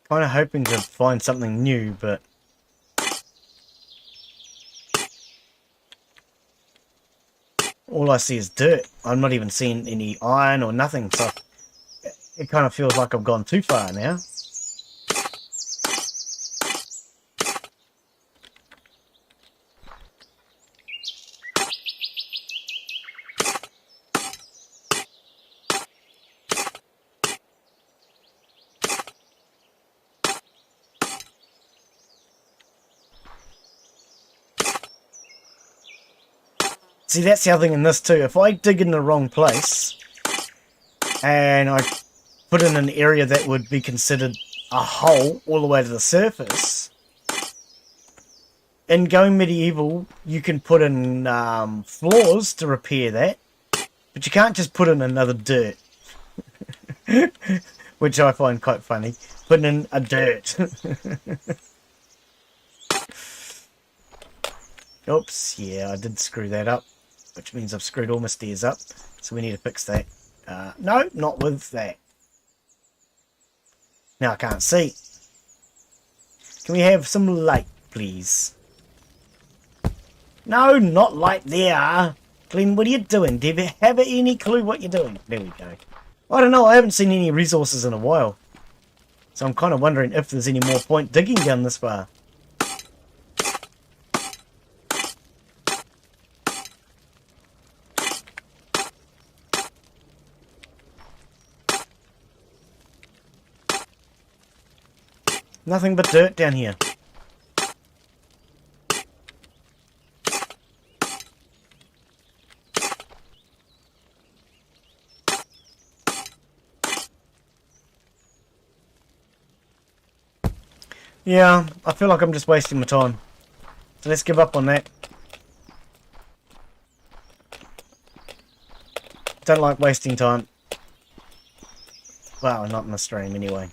Kind of hoping to find something new, but all I see is dirt. I'm not even seeing any iron or nothing, so it kind of feels like I've gone too far now. See, that's the other thing in this too. If I dig in the wrong place and I put in an area that would be considered a hole all the way to the surface, in Going Medieval you can put in floors to repair that, but you can't just put in another dirt. Which I find quite funny. Putting in a dirt. Oops, yeah, I did screw that up, which means I've screwed all my stairs up, so we need to fix that. No, not with that. Now I can't see. Can we have some light, please? No, not light there. Glen, what are you doing? Do you have any clue what you're doing? There we go. I don't know, I haven't seen any resources in a while. So I'm kind of wondering if there's any more point digging down this far. Nothing but dirt down here. Yeah, I feel like I'm just wasting my time. So let's give up on that. Don't like wasting time. Well, not in the stream anyway.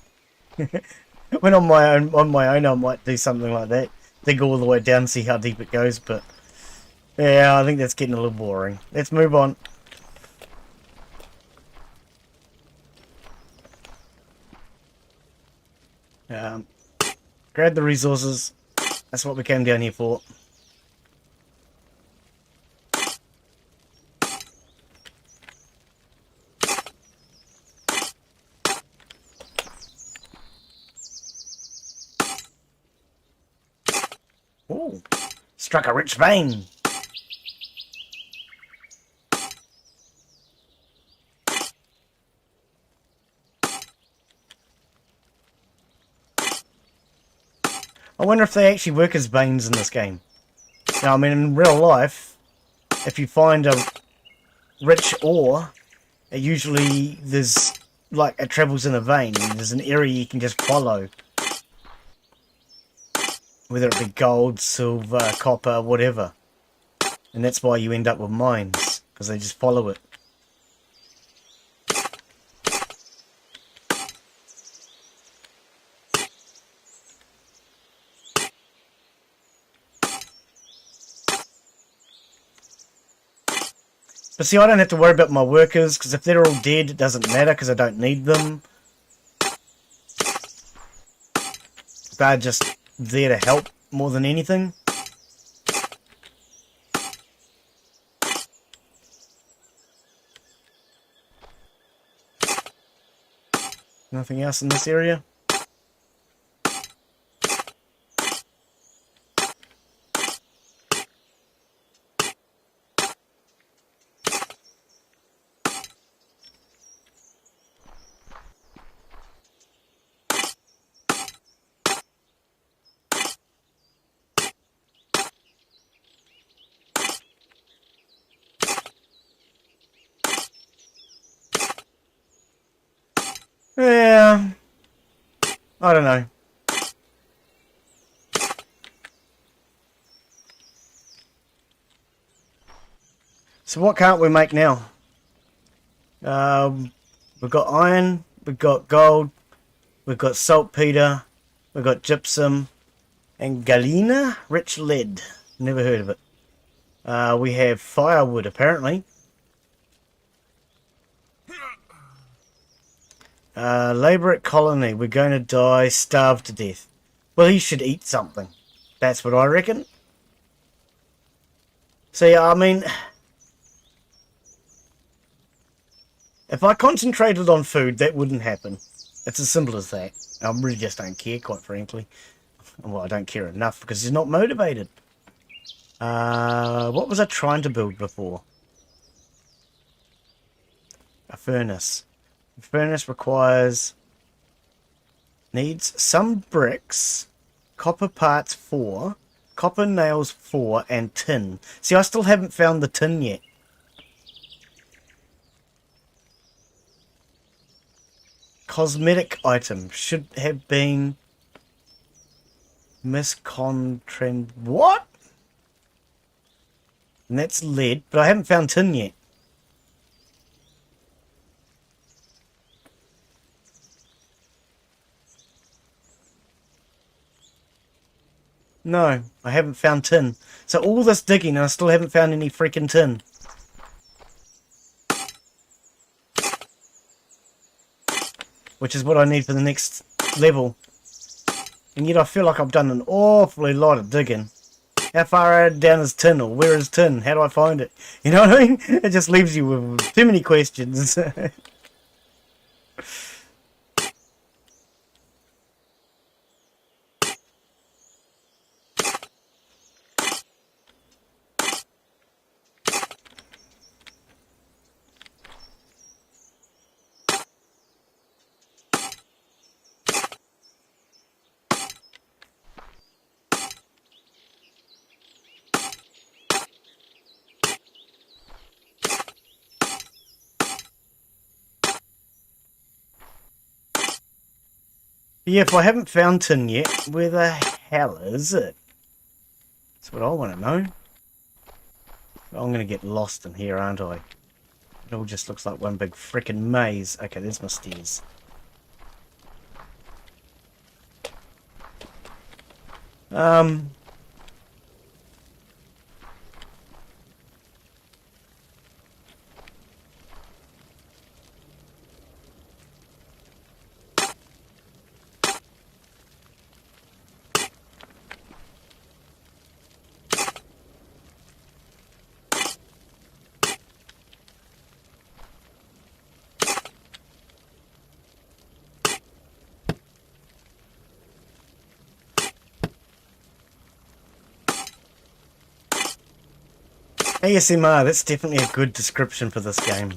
When on my own, I might do something like that. Dig all the way down, see how deep it goes. But yeah, I think that's getting a little boring. Let's move on. Grab the resources. That's what we came down here for. Ooh, struck a rich vein. I wonder if they actually work as veins in this game. Now, I mean, in real life, if you find a rich ore, it usually there's like it travels in a vein. There's an area you can just follow, whether it be gold, silver, copper, whatever. And that's why you end up with mines, because they just follow it. But see, I don't have to worry about my workers, because if they're all dead, it doesn't matter, because I don't need them. They're just there to help more than anything. Nothing else in this area? Yeah, I don't know. So what can't we make now? We've got iron, we've got gold, we've got saltpeter, we've got gypsum, and galena, rich lead. Never heard of it. We have firewood, apparently. Labour at colony. We're going to die, starve to death. Well, he should eat something. That's what I reckon. So yeah, I mean, if I concentrated on food, that wouldn't happen. It's as simple as that. I really just don't care, quite frankly. Well, I don't care enough because he's not motivated. What was I trying to build before? A furnace. The furnace needs some bricks, copper parts 4, copper nails 4, and tin. See, I still haven't found the tin yet. Cosmetic item should have been miscontrend. What? And that's lead, but I haven't found tin yet. No, I haven't found tin. So all this digging and I still haven't found any freaking tin. Which is what I need for the next level. And yet I feel like I've done an awfully lot of digging. How far down is tin, or where is tin? How do I find it? You know what I mean? It just leaves you with too many questions. Yeah, if I haven't found tin yet, where the hell is it? That's what I want to know. I'm going to get lost in here, aren't I? It all just looks like one big frickin' maze. Okay, there's my stairs. ASMR, that's definitely a good description for this game.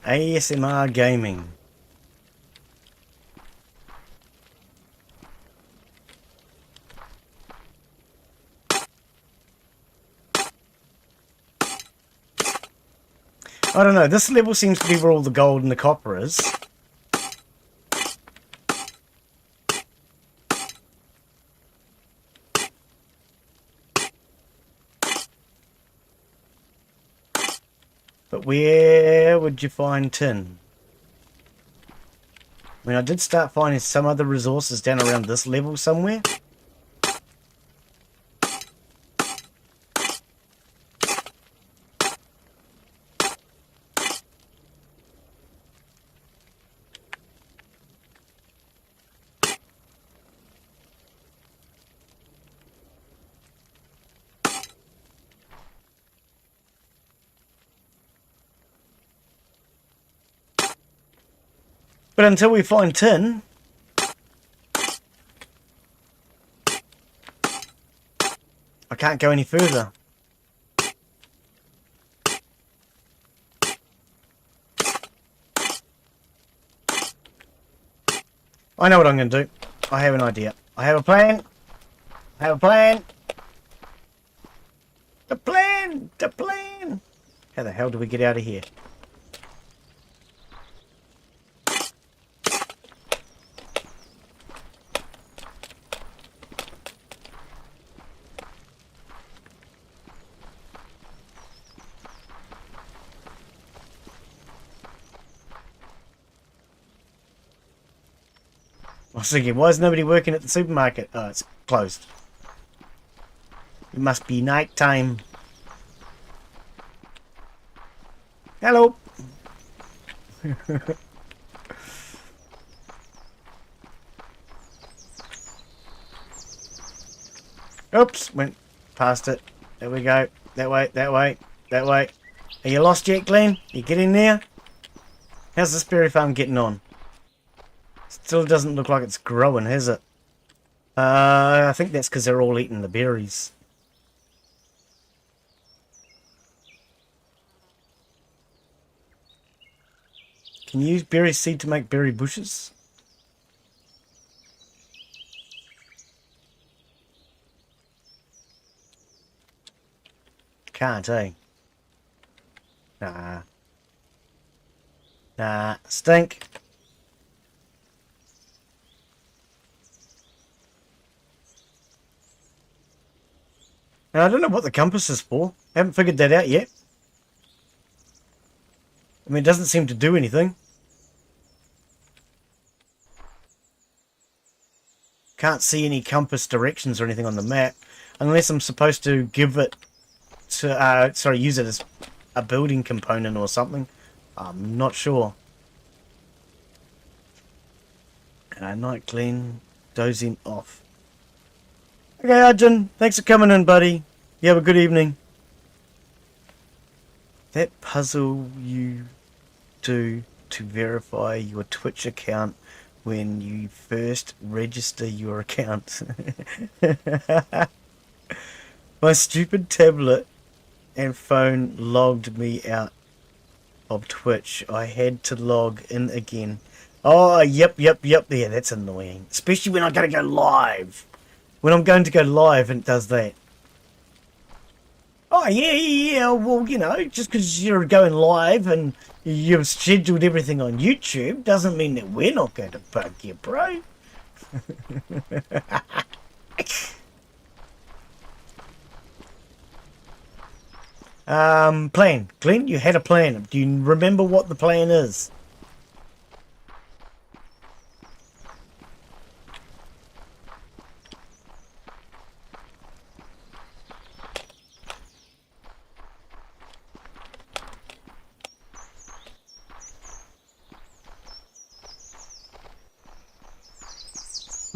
ASMR gaming. I don't know, this level seems to be where all the gold and the copper is. But where would you find tin? I mean, I did start finding some other resources down around this level somewhere. But until we find tin, I can't go any further. I know what I'm going to do. I have an idea. I have a plan. I have a plan. The plan! The plan! How the hell do we get out of here? I was thinking, why is nobody working at the supermarket? Oh, it's closed. It must be night time. Hello. Oops, went past it. There we go. That way, that way, that way. Are you lost yet, Glen? You get in there? How's this berry farm getting on? Still doesn't look like it's growing, has it? I think that's because they're all eating the berries. Can you use berry seed to make berry bushes? Can't, eh? Nah. Nah. Stink. Now, I don't know what the compass is for. I haven't figured that out yet. I mean, it doesn't seem to do anything. Can't see any compass directions or anything on the map. Unless I'm supposed to give it to, use it as a building component or something. I'm not sure. Night Glen, dozing off. Okay, Arjun, thanks for coming in, buddy. You have a good evening. That puzzle you do to verify your Twitch account when you first register your account. My stupid tablet and phone logged me out of Twitch. I had to log in again. Oh, yep. Yeah, that's annoying. Especially when I gotta go live. When I'm going to go live and it does that. Oh, yeah, yeah, yeah. Well, you know, just because you're going live and you've scheduled everything on YouTube doesn't mean that we're not going to bug you, bro. Plan. Glen, you had a plan. Do you remember what the plan is?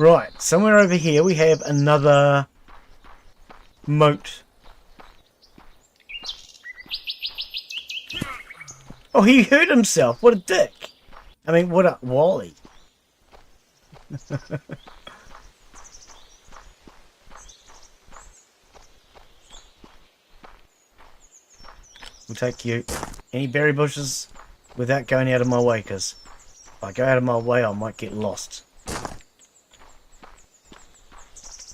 Right, somewhere over here we have another moat. Oh, he hurt himself. What a dick. I mean, what a Wally. We'll take you. Any berry bushes without going out of my way, because if I go out of my way, I might get lost.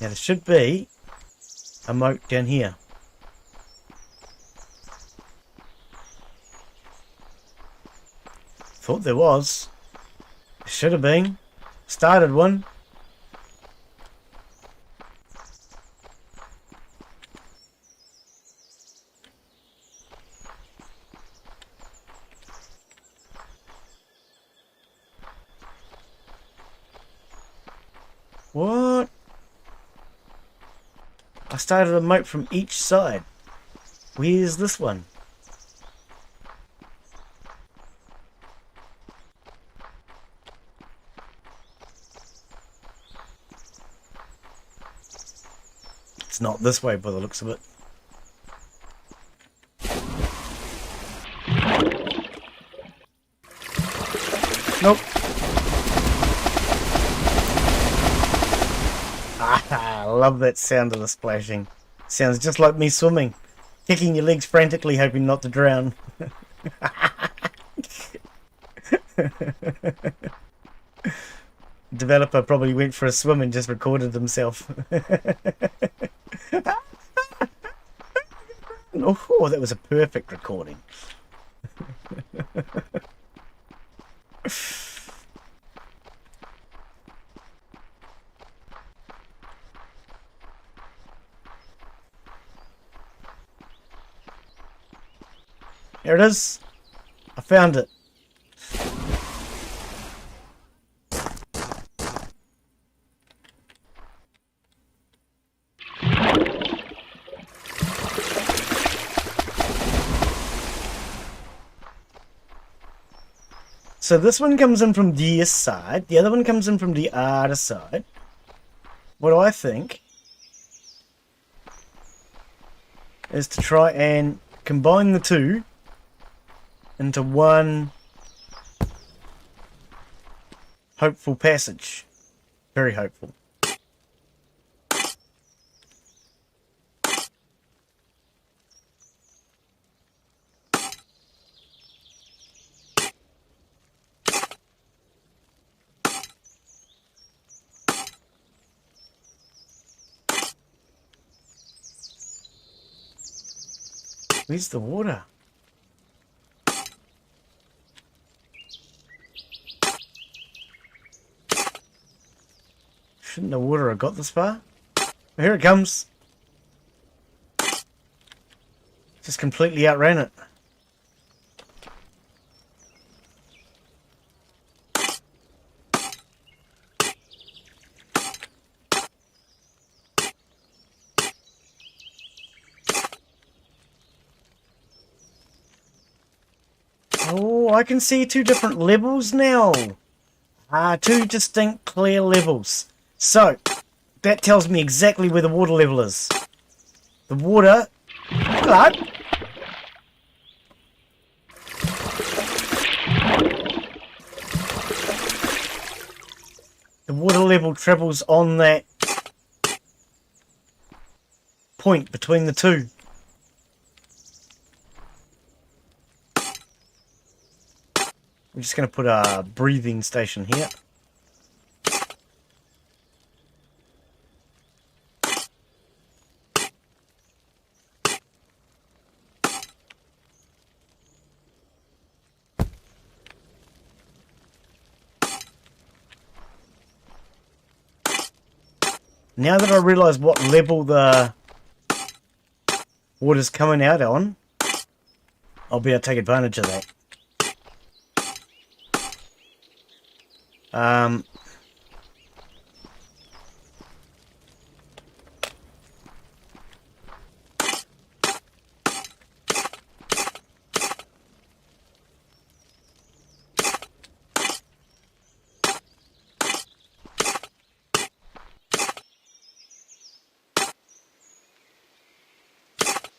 Now, there should be a moat down here. Thought there was. There should have been. Started one. What? I started a moat from each side. Where's this one? It's not this way by the looks of it. Nope. I love that sound of the splashing. Sounds just like me swimming. Kicking your legs frantically, hoping not to drown. Developer probably went for a swim and just recorded himself. Oh, that was a perfect recording. There it is. I found it. So this one comes in from this side. The other one comes in from the other side. What I think is to try and combine the two into one hopeful passage. Very hopeful. Where's the water? Shouldn't the water have got this far? Here it comes. Just completely outran it. Oh, I can see two different levels now. Two distinct clear levels. So, that tells me exactly where the water level is. The water... Hello? The water level travels on that point between the two. We're just going to put a breathing station here. Now that I realise what level the water's coming out on, I'll be able to take advantage of that.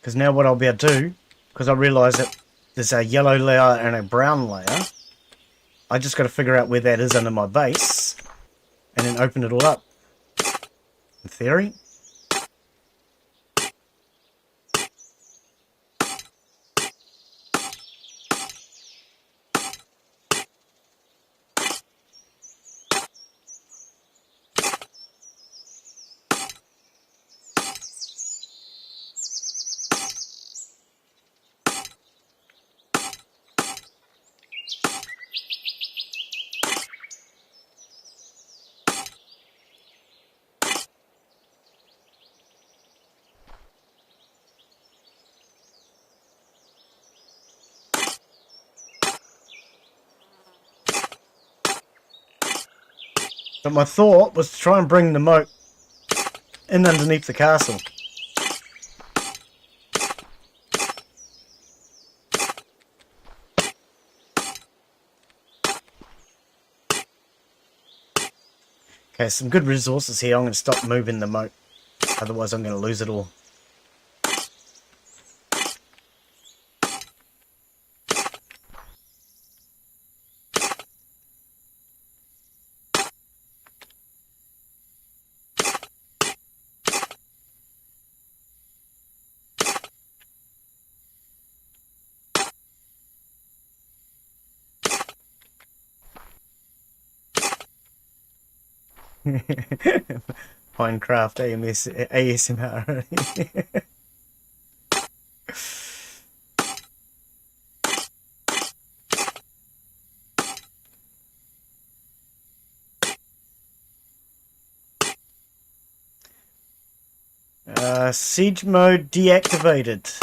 Because now what I'll be able to do, because I realise that there's a yellow layer and a brown layer, I just got to figure out where that is under my base, and then open it all up. In theory. But my thought was to try and bring the moat in underneath the castle. Okay, some good resources here. I'm going to stop moving the moat. Otherwise I'm going to lose it all. Minecraft ASMR. Siege mode deactivated.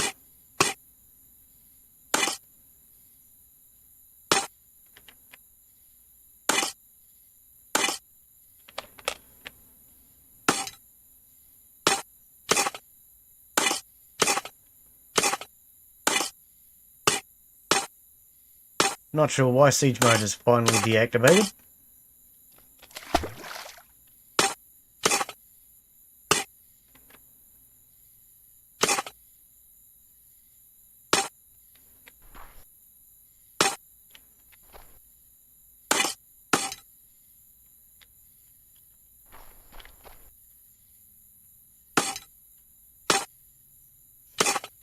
Not sure why siege mode is finally deactivated.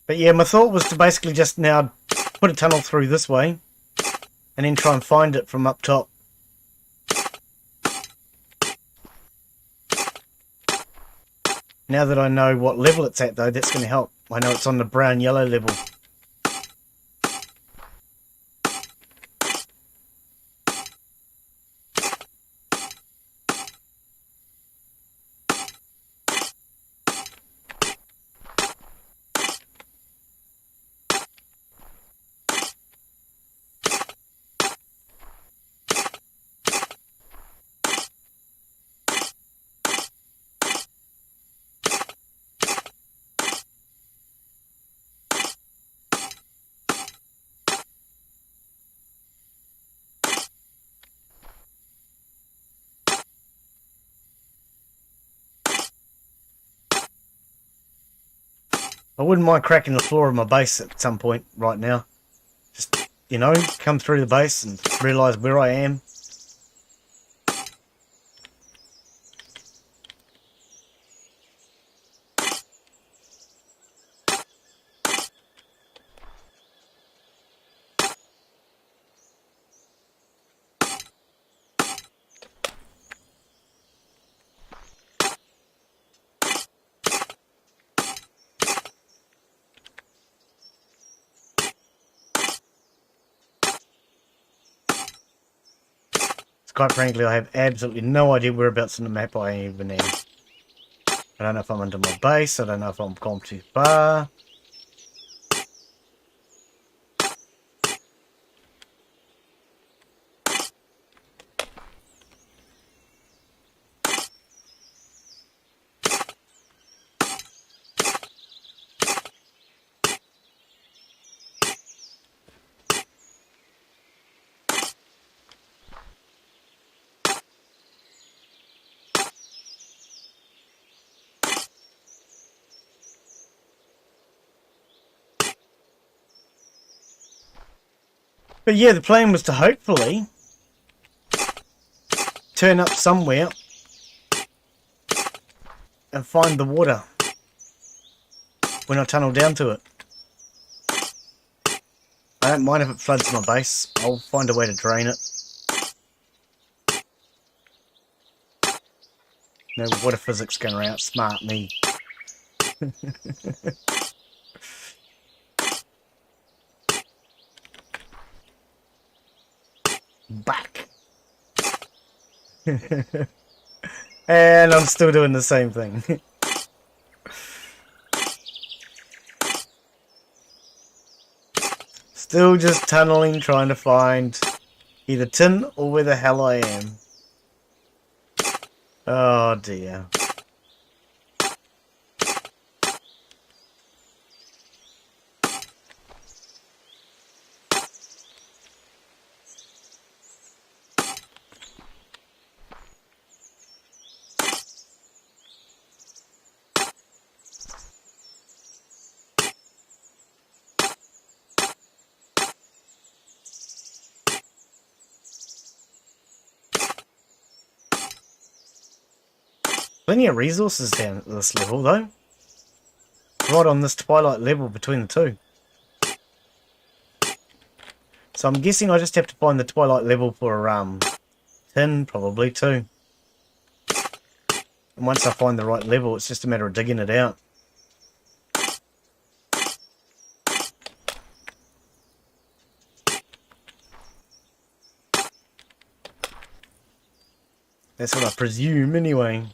But yeah, my thought was to basically just now put a tunnel through this way and then try and find it from up top. Now that I know what level it's at though, that's going to help. I know it's on the brown-yellow level. I wouldn't mind cracking the floor of my base at some point right now. Just, you know, come through the base and realise where I am. Quite frankly, I have absolutely no idea whereabouts on the map I even am. I don't know if I'm into my base. I don't know if I'm gone too far. But yeah, the plan was to hopefully turn up somewhere and find the water when I tunnel down to it. I don't mind if it floods my base. I'll find a way to drain it. No water physics going to outsmart me. Back. And I'm still doing the same thing. Still just tunneling, trying to find either tin or where the hell I am. Oh dear. Plenty of resources down at this level though. Right on this twilight level between the two. So I'm guessing I just have to find the twilight level for tin probably too. And once I find the right level, it's just a matter of digging it out. That's what I presume anyway.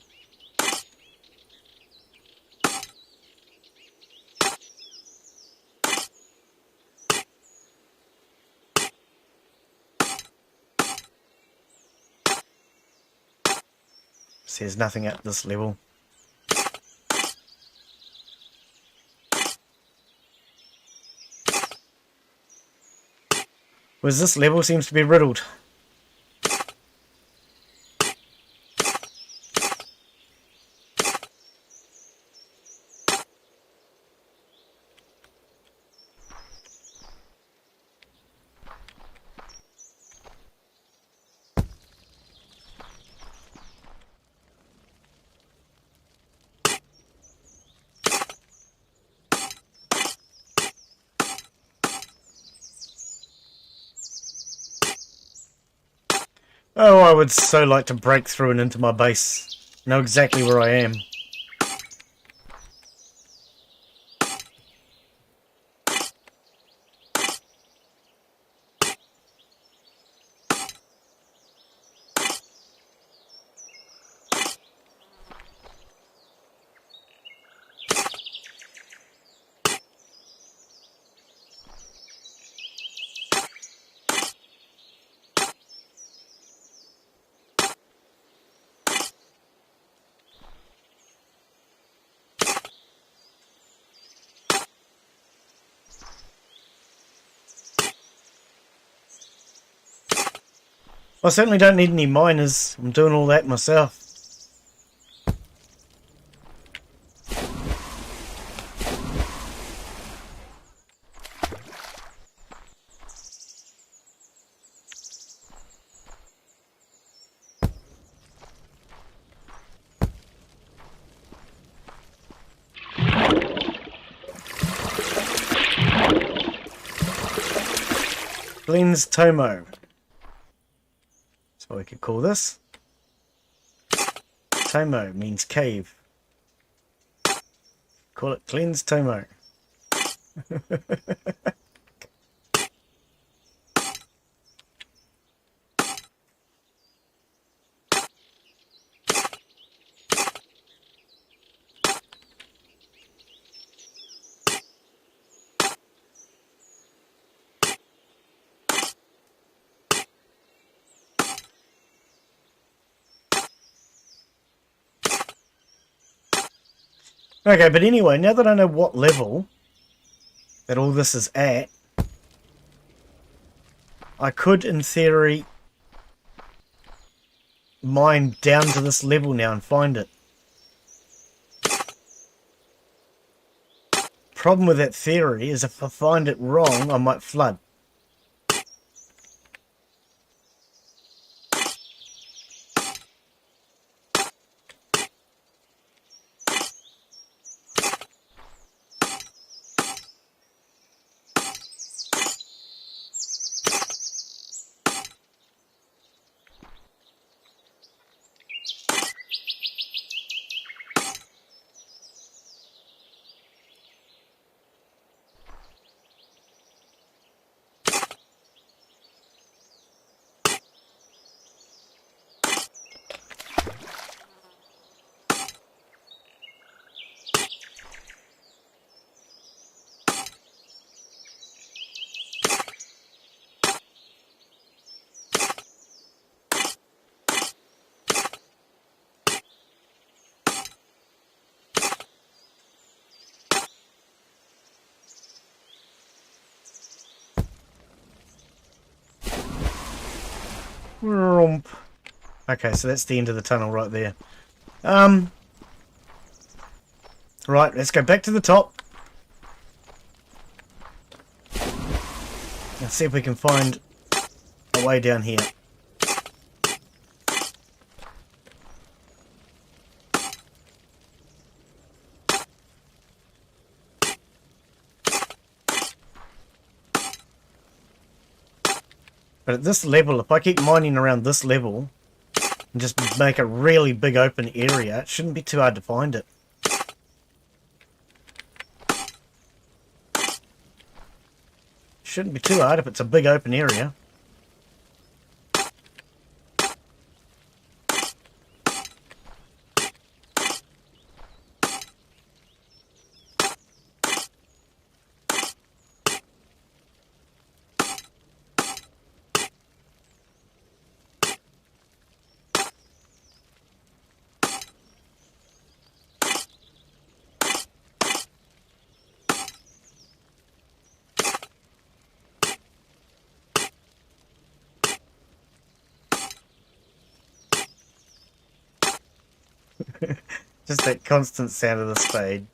There's nothing at this level. Whereas this level seems to be riddled. Oh, I would so like to break through and into my base. Know exactly where I am. I certainly don't need any miners. I'm doing all that myself. Glen's Tomo. That's what we could call this. Tomo means cave. Call it Glen's Tomo. Okay, but anyway, now that I know what level that all this is at, I could, in theory, mine down to this level now and find it. Problem with that theory is if I find it wrong, I might flood. Okay, so that's the end of the tunnel right there. Right, let's go back to the top. And see if we can find a way down here. But at this level, if I keep mining around this level and just make a really big open area, it shouldn't be too hard to find it. Shouldn't be too hard if it's a big open area. Just that constant sound of the spade.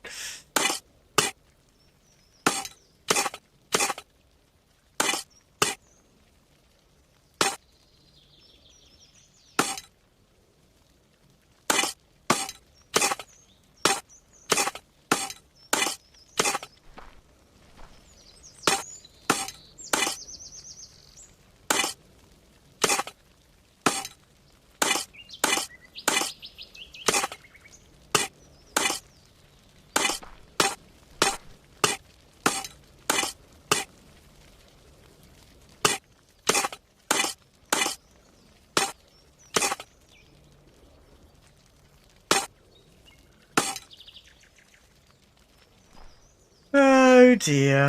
Oh dear.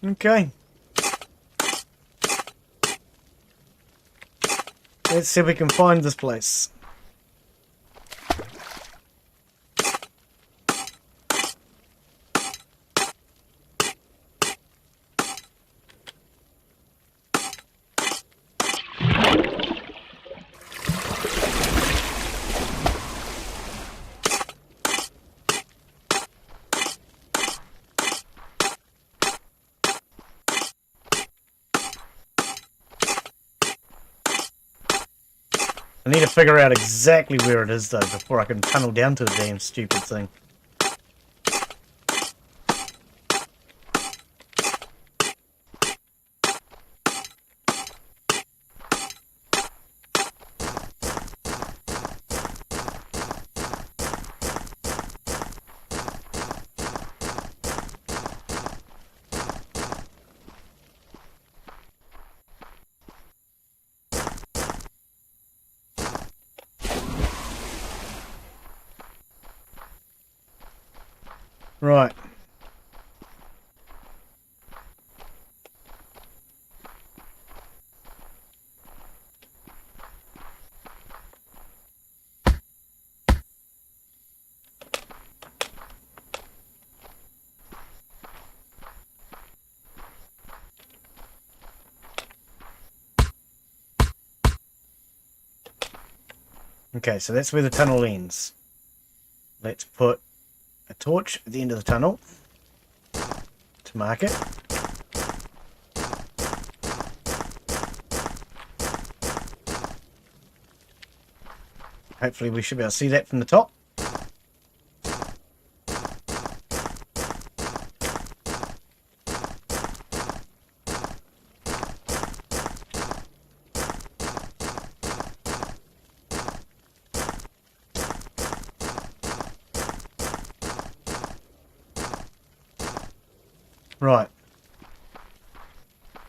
Okay. Let's see if we can find this place. I need to figure out exactly where it is though before I can tunnel down to the damn stupid thing. Right. Okay, so that's where the tunnel ends. Let's put a torch at the end of the tunnel to mark it. Hopefully we should be able to see that from the top. Right.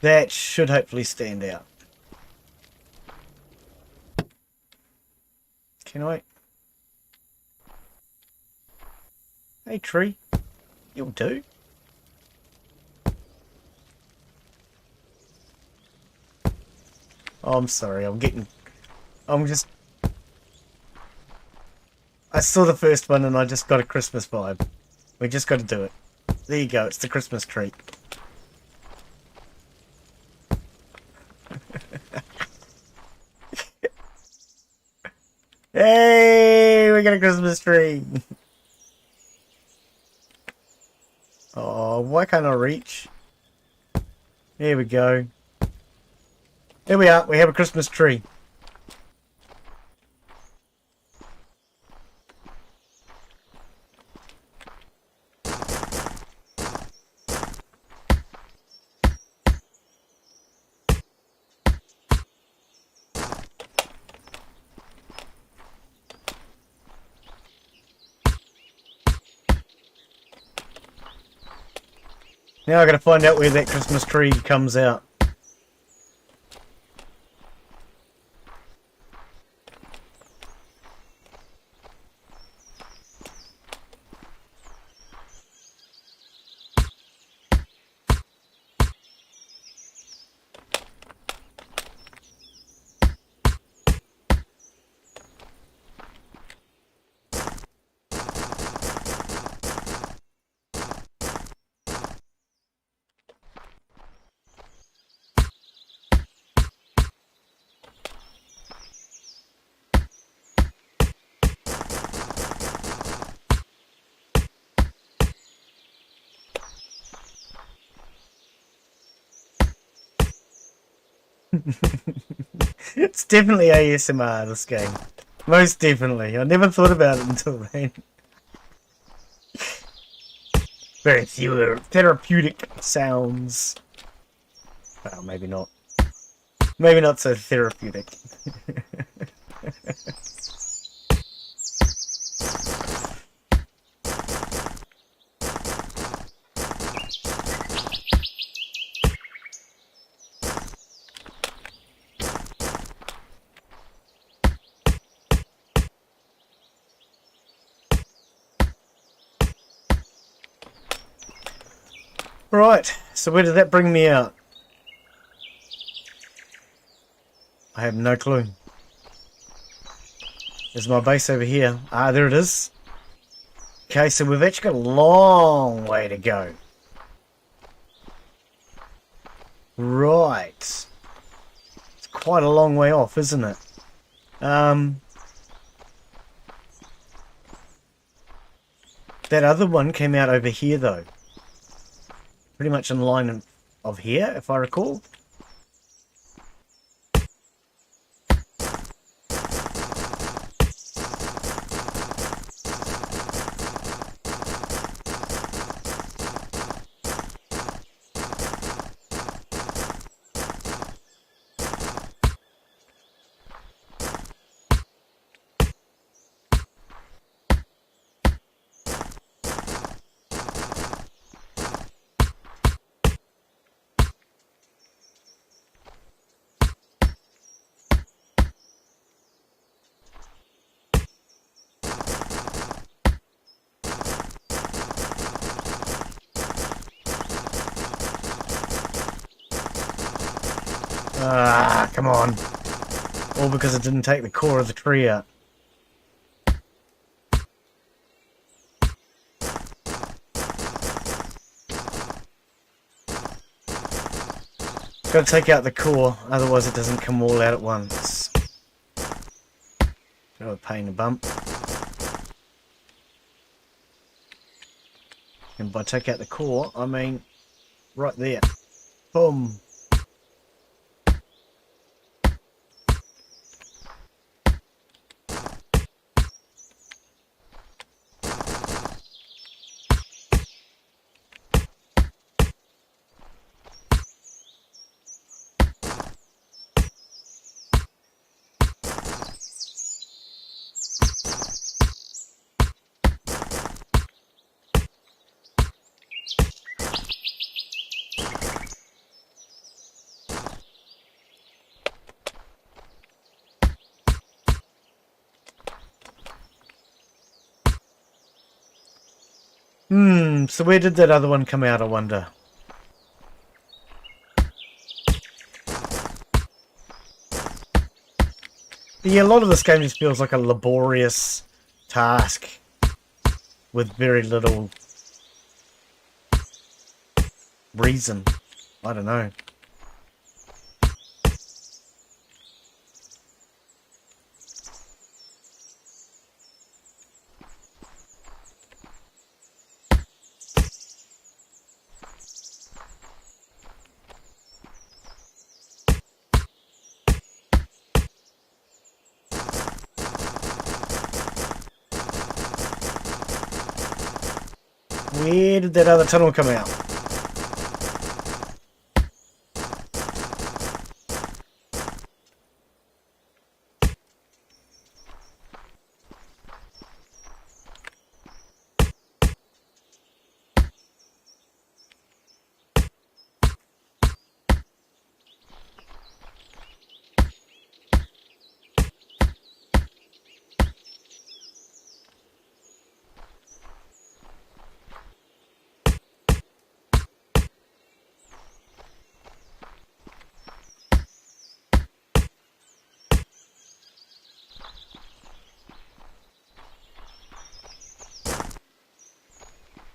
That should hopefully stand out. Can I? Hey, tree. You'll do. Oh, I'm sorry. I saw the first one and I just got a Christmas vibe. We just got to do it. There you go. It's the Christmas tree. Hey, we got a Christmas tree. Oh, why can't I reach? There we go. There we are. We have a Christmas tree. Now I gotta find out where that Christmas tree comes out. It's definitely ASMR, this game. Most definitely. I never thought about it until then. Very therapeutic sounds. Well, maybe not. Maybe not so therapeutic. Right, so where did that bring me out? I have no clue. There's my base over here. Ah, there it is. Okay, so we've actually got a long way to go. Right. It's quite a long way off, isn't it? That other one came out over here, though. Pretty much in line of here, if I recall. Ah, come on. All because it didn't take the core of the tree out. Got to take out the core, otherwise it doesn't come all out at once. Oh, pain in the bum. And by take out the core, I mean right there. Boom. So where did that other one come out, I wonder? Yeah, a lot of this game just feels like a laborious task with very little reason. I don't know. Where did that other tunnel come out?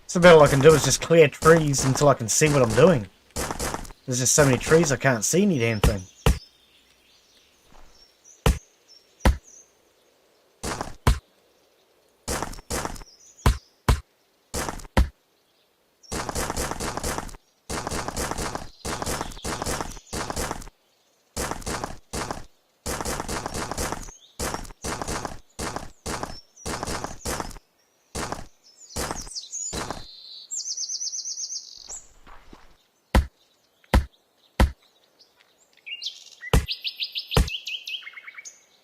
So about all I can do is just clear trees until I can see what I'm doing. There's just so many trees I can't see any damn thing.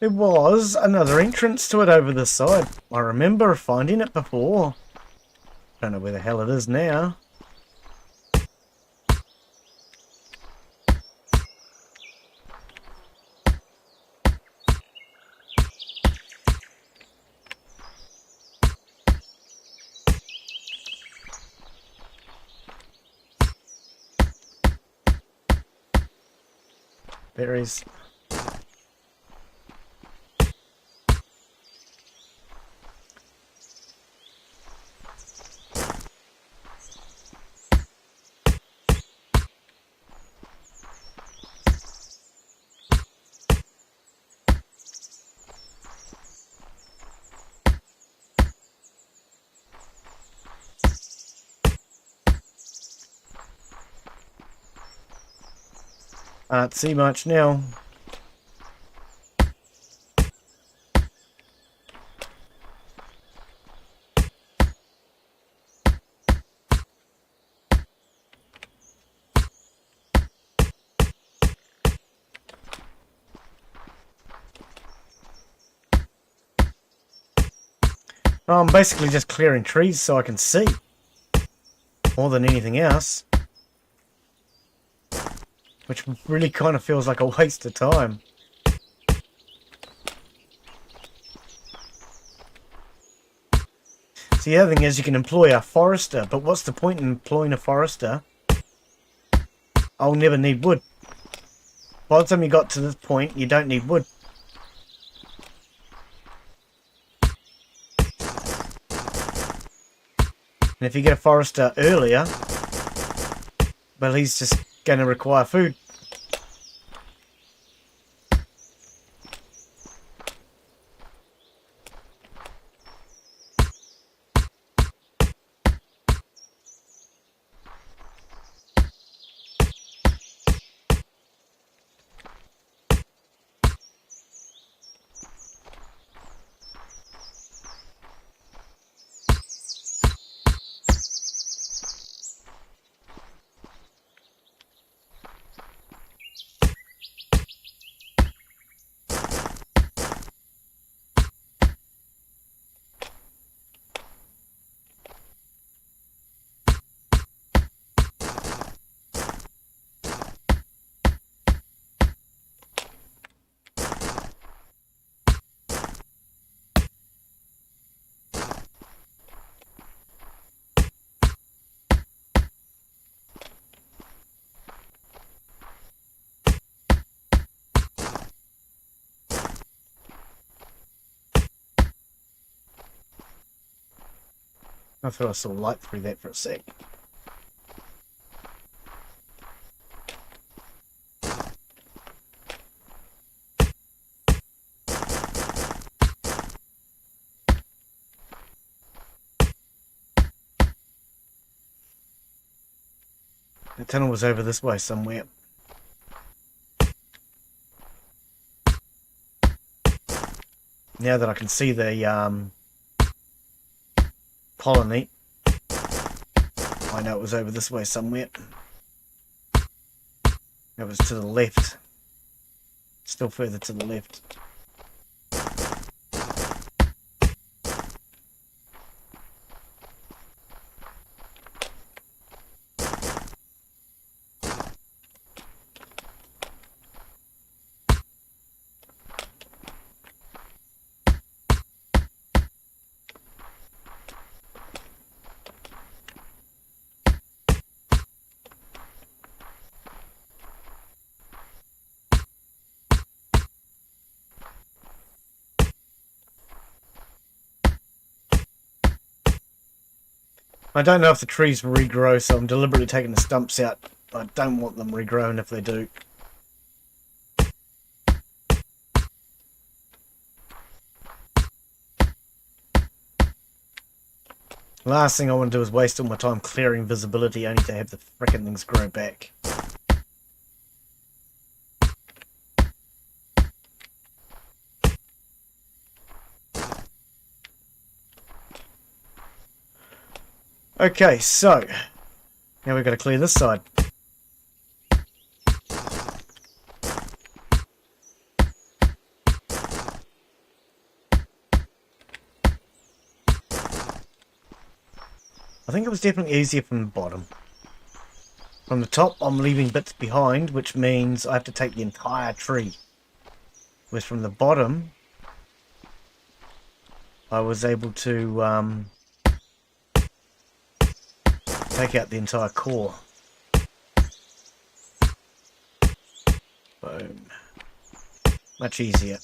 There was another entrance to it over this side. I remember finding it before. Don't know where the hell it is now. Berries. Can't see much now. I'm basically just clearing trees so I can see. More than anything else. Which really kind of feels like a waste of time. So the other thing is you can employ a forester, but what's the point in employing a forester? I'll never need wood. By the time you got to this point, you don't need wood. And if you get a forester earlier, well, he's just going to require food. I thought I saw light through that for a sec. The tunnel was over this way somewhere. Now that I can see the colony, I know it was over this way somewhere. It was to the left. Still further to the left. I don't know if the trees regrow, so I'm deliberately taking the stumps out. I don't want them regrowing if they do. Last thing I want to do is waste all my time clearing visibility only to have the frickin' things grow back. Okay, so now we've got to clear this side. I think it was definitely easier from the bottom. From the top, I'm leaving bits behind, which means I have to take the entire tree. Whereas from the bottom, I was able to take out the entire core. Boom. Much easier.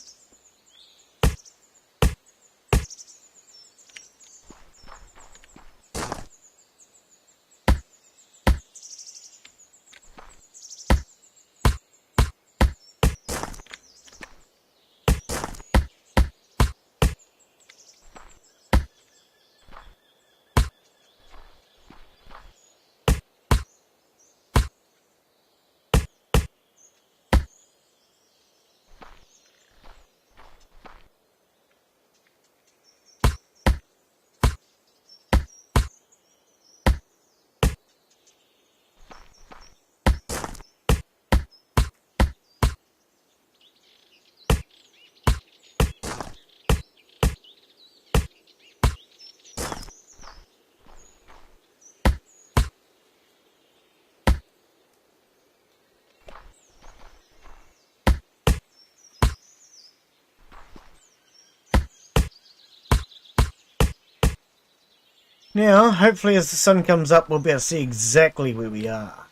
Now, hopefully as the sun comes up, we'll be able to see exactly where we are.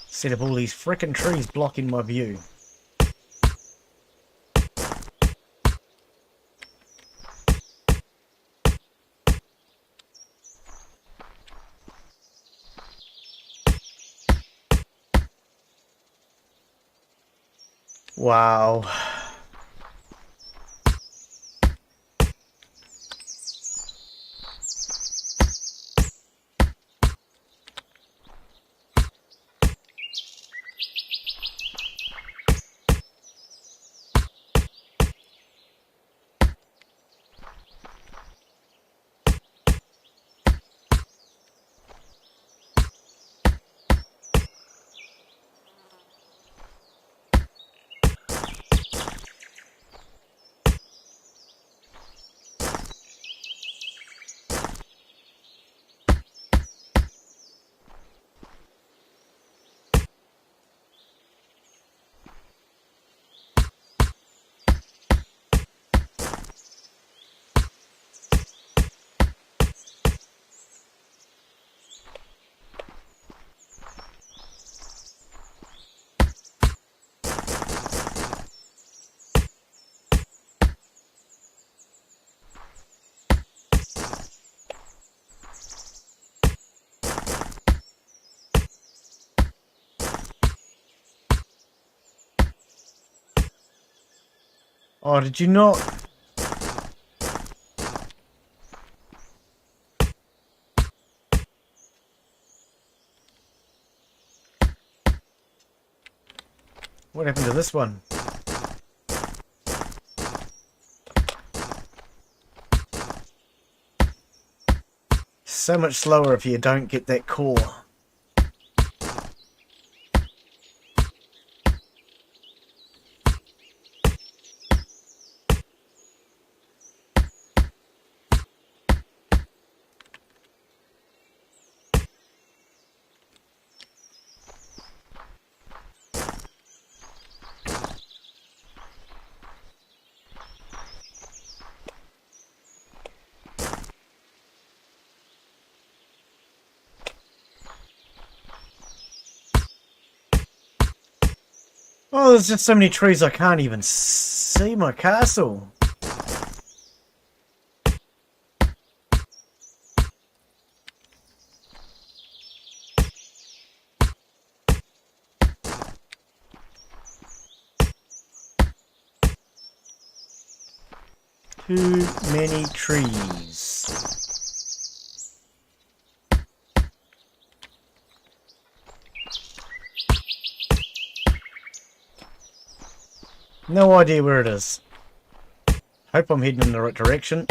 Instead of all these frickin' trees blocking my view. Wow. Oh, did you not? What happened to this one? So much slower if you don't get that core. Oh, there's just so many trees I can't even see my castle. Too many trees. No idea where it is. Hope I'm heading in the right direction.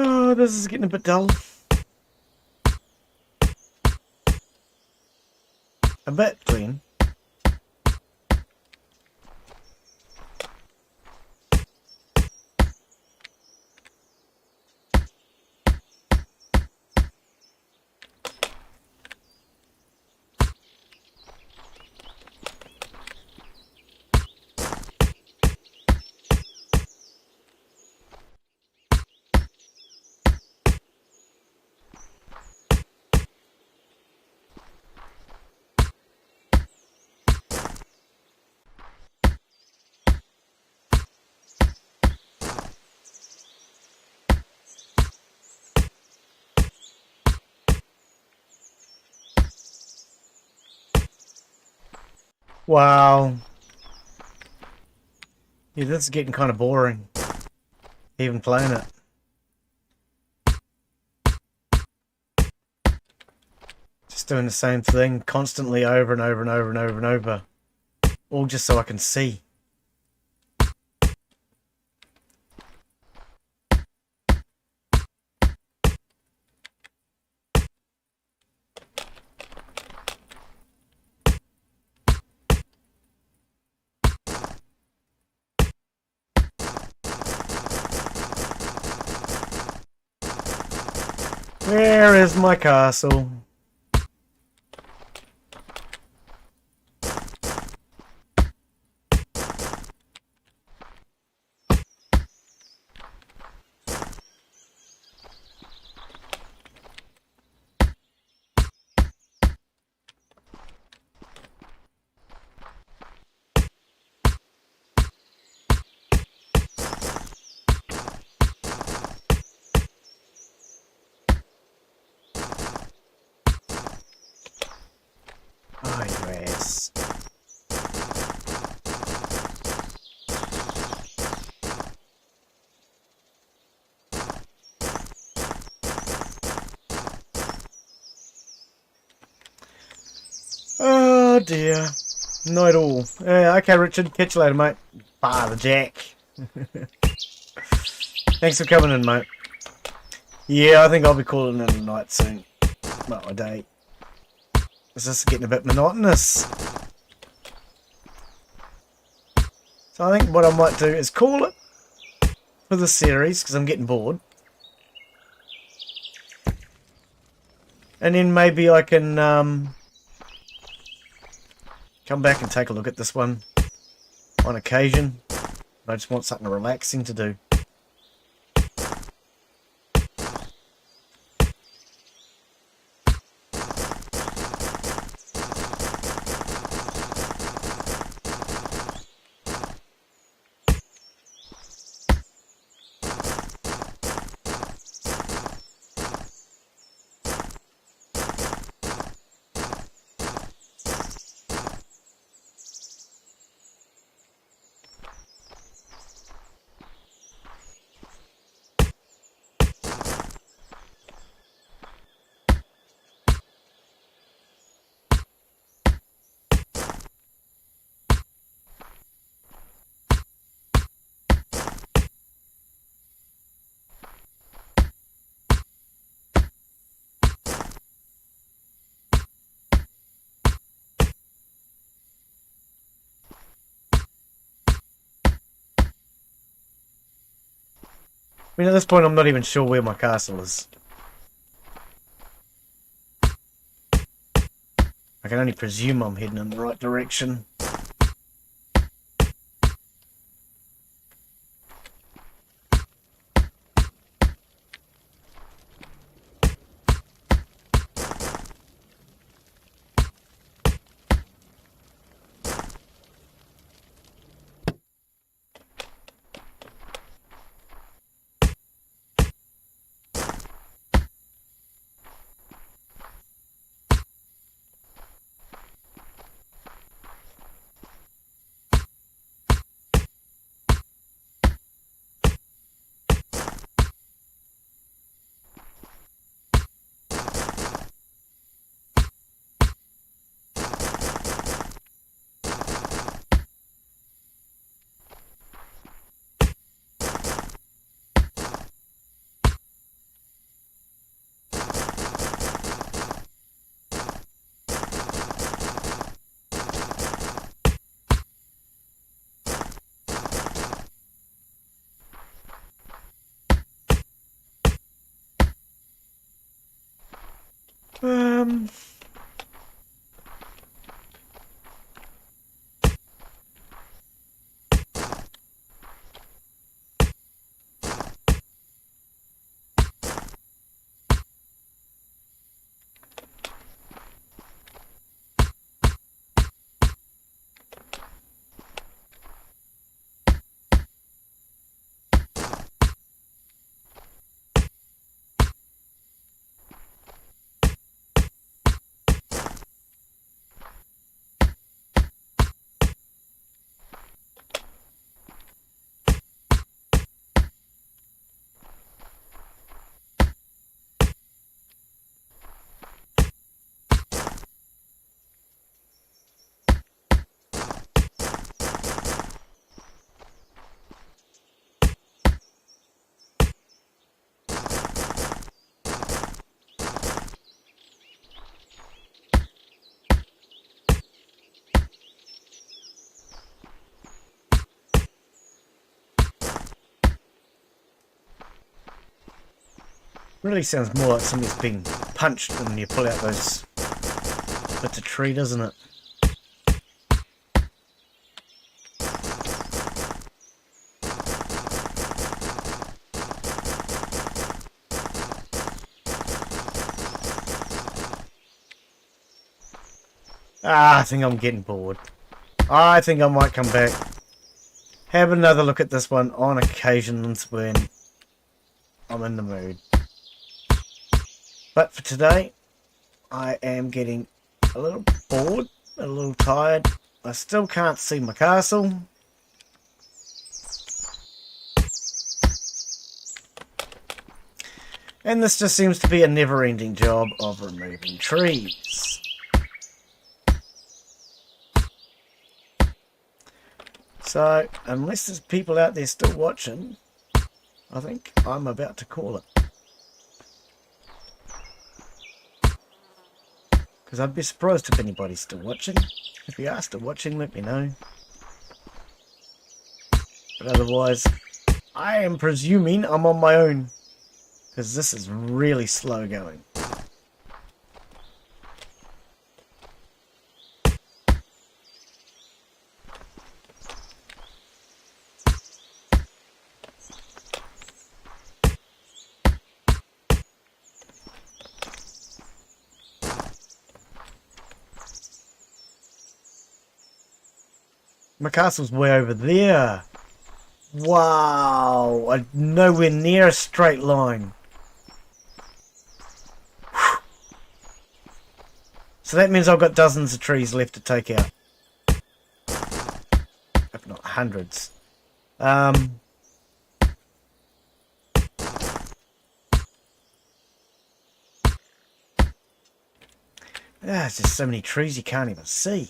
Oh, this is getting a bit dull. A bit, Glen. Wow. Yeah, this is getting kind of boring. Even playing it. Just doing the same thing constantly over and over and over and over and over. All just so I can see. Where is my castle? Oh, you ass. Oh dear. Not at all. Okay, Richard. Catch you later, mate. Bye, the Jack. Thanks for coming in, mate. Yeah, I think I'll be calling it a night soon. Not a day. This is getting a bit monotonous. So I think what I might do is call it for the series, because I'm getting bored. And then maybe I can come back and take a look at this one on occasion. I just want something relaxing to do. I mean, at this point, I'm not even sure where my castle is. I can only presume I'm heading in the right direction. Um... Really sounds more like something's being punched when you pull out those bits of tree, doesn't it? I think I'm getting bored. I think I might come back, have another look at this one on occasions when I'm in the mood. But for today, I am getting a little bored, a little tired. I still can't see my castle. And this just seems to be a never-ending job of removing trees. So, unless there's people out there still watching, I think I'm about to call it. Because I'd be surprised if anybody's still watching. If you are still watching, let me know. But otherwise, I am presuming I'm on my own. Because this is really slow going. My castle's way over there. Wow, I'm nowhere near a straight line. So that means I've got dozens of trees left to take out. If not hundreds. There's just so many trees you can't even see.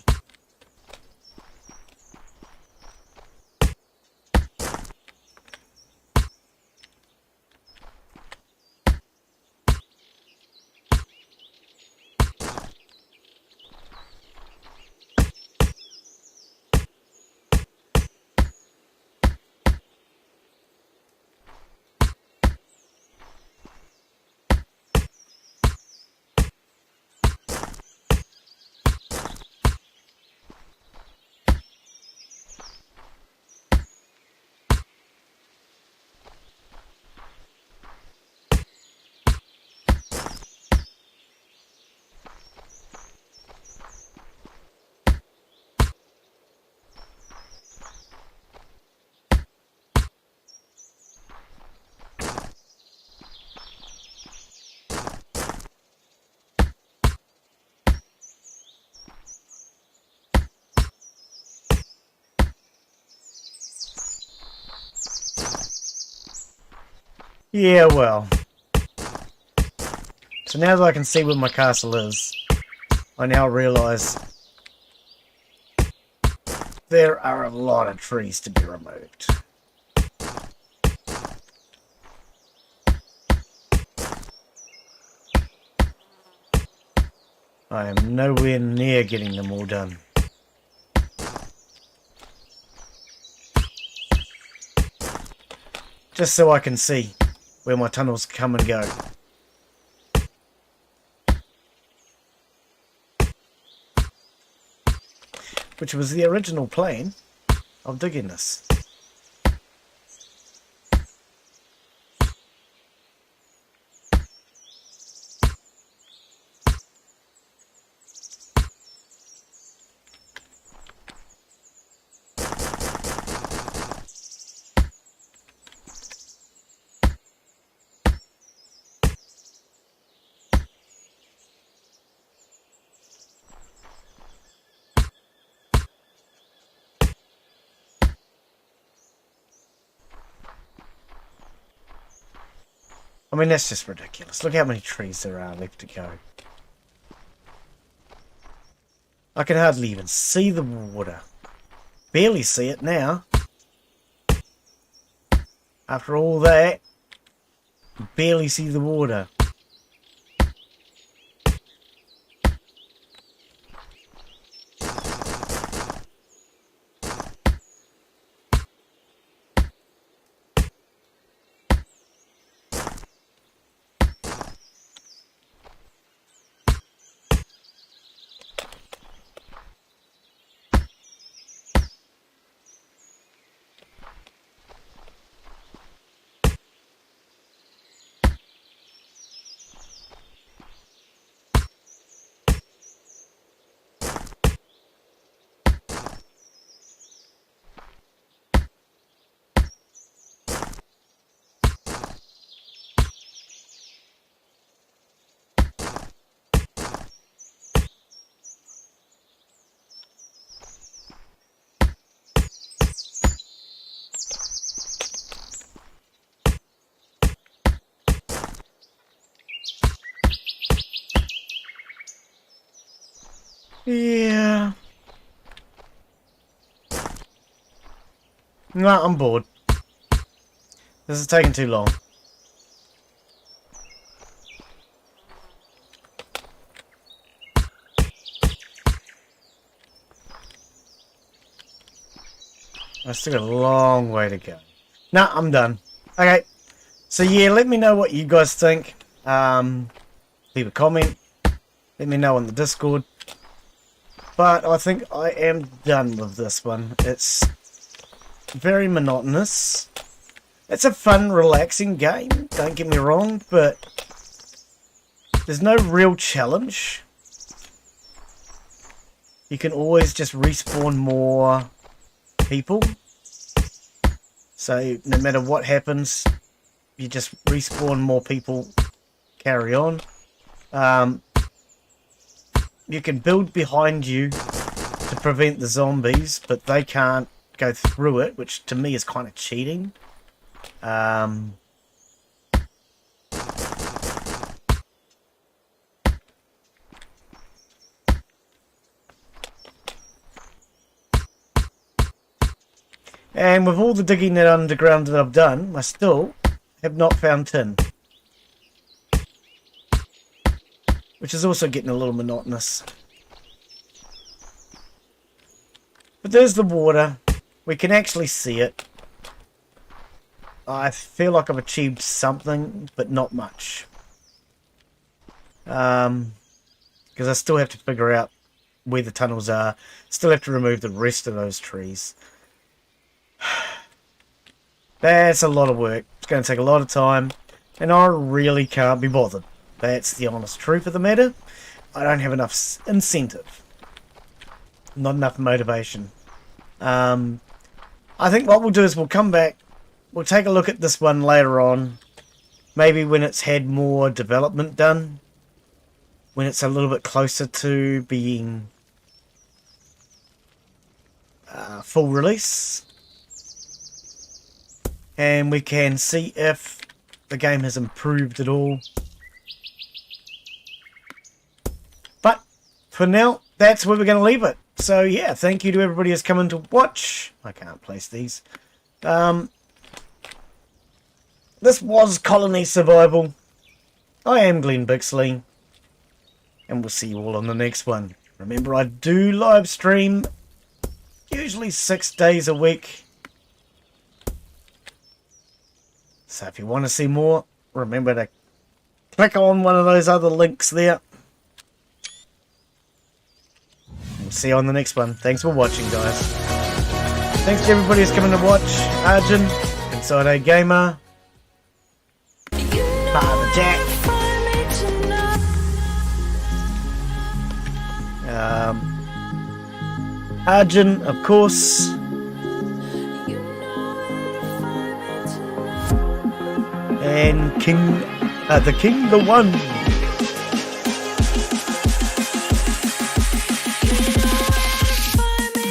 Yeah, well. So now that I can see where my castle is, I now realise there are a lot of trees to be removed. I am nowhere near getting them all done. Just so I can see where my tunnels come and go. Which was the original plan of digging this. I mean, that's just ridiculous. Look how many trees there are left to go. I can hardly even see the water. Barely see it now. After all that, barely see the water. Yeah. No, I'm bored. This is taking too long. I still got a long way to go. Nah, I'm done. Okay. So yeah, let me know what you guys think. Leave a comment. Let me know on the Discord. But I think I am done with this one. It's very monotonous. It's a fun, relaxing game, don't get me wrong, but there's no real challenge. You can always just respawn more people. So no matter what happens, you just respawn more people, carry on. You can build behind you to prevent the zombies, but they can't go through it, which to me is kind of cheating. And with all the digging that underground that I've done, I still have not found tin. Which is also getting a little monotonous. But there's the water. We can actually see it. I feel like I've achieved something, but not much. Because I still have to figure out where the tunnels are. Still have to remove the rest of those trees. That's a lot of work. It's going to take a lot of time. And I really can't be bothered. That's the honest truth of the matter. I don't have enough incentive. Not enough motivation. I think what we'll do is we'll come back. We'll take a look at this one later on. Maybe when it's had more development done. When it's a little bit closer to being full release. And we can see if the game has improved at all. But for now, that's where we're going to leave it. So yeah, thank you to everybody who's come in to watch. I can't place these. This was Colony Survival. I am Glen Bixley. And we'll see you all on the next one. Remember, I do live stream usually 6 days a week. So if you want to see more, remember to click on one of those other links there. We'll see you on the next one. Thanks for watching, guys. Thanks to everybody who's coming to watch. Arjun, Inside A Gamer, Father Jack, Arjun, of course, and the King, the One.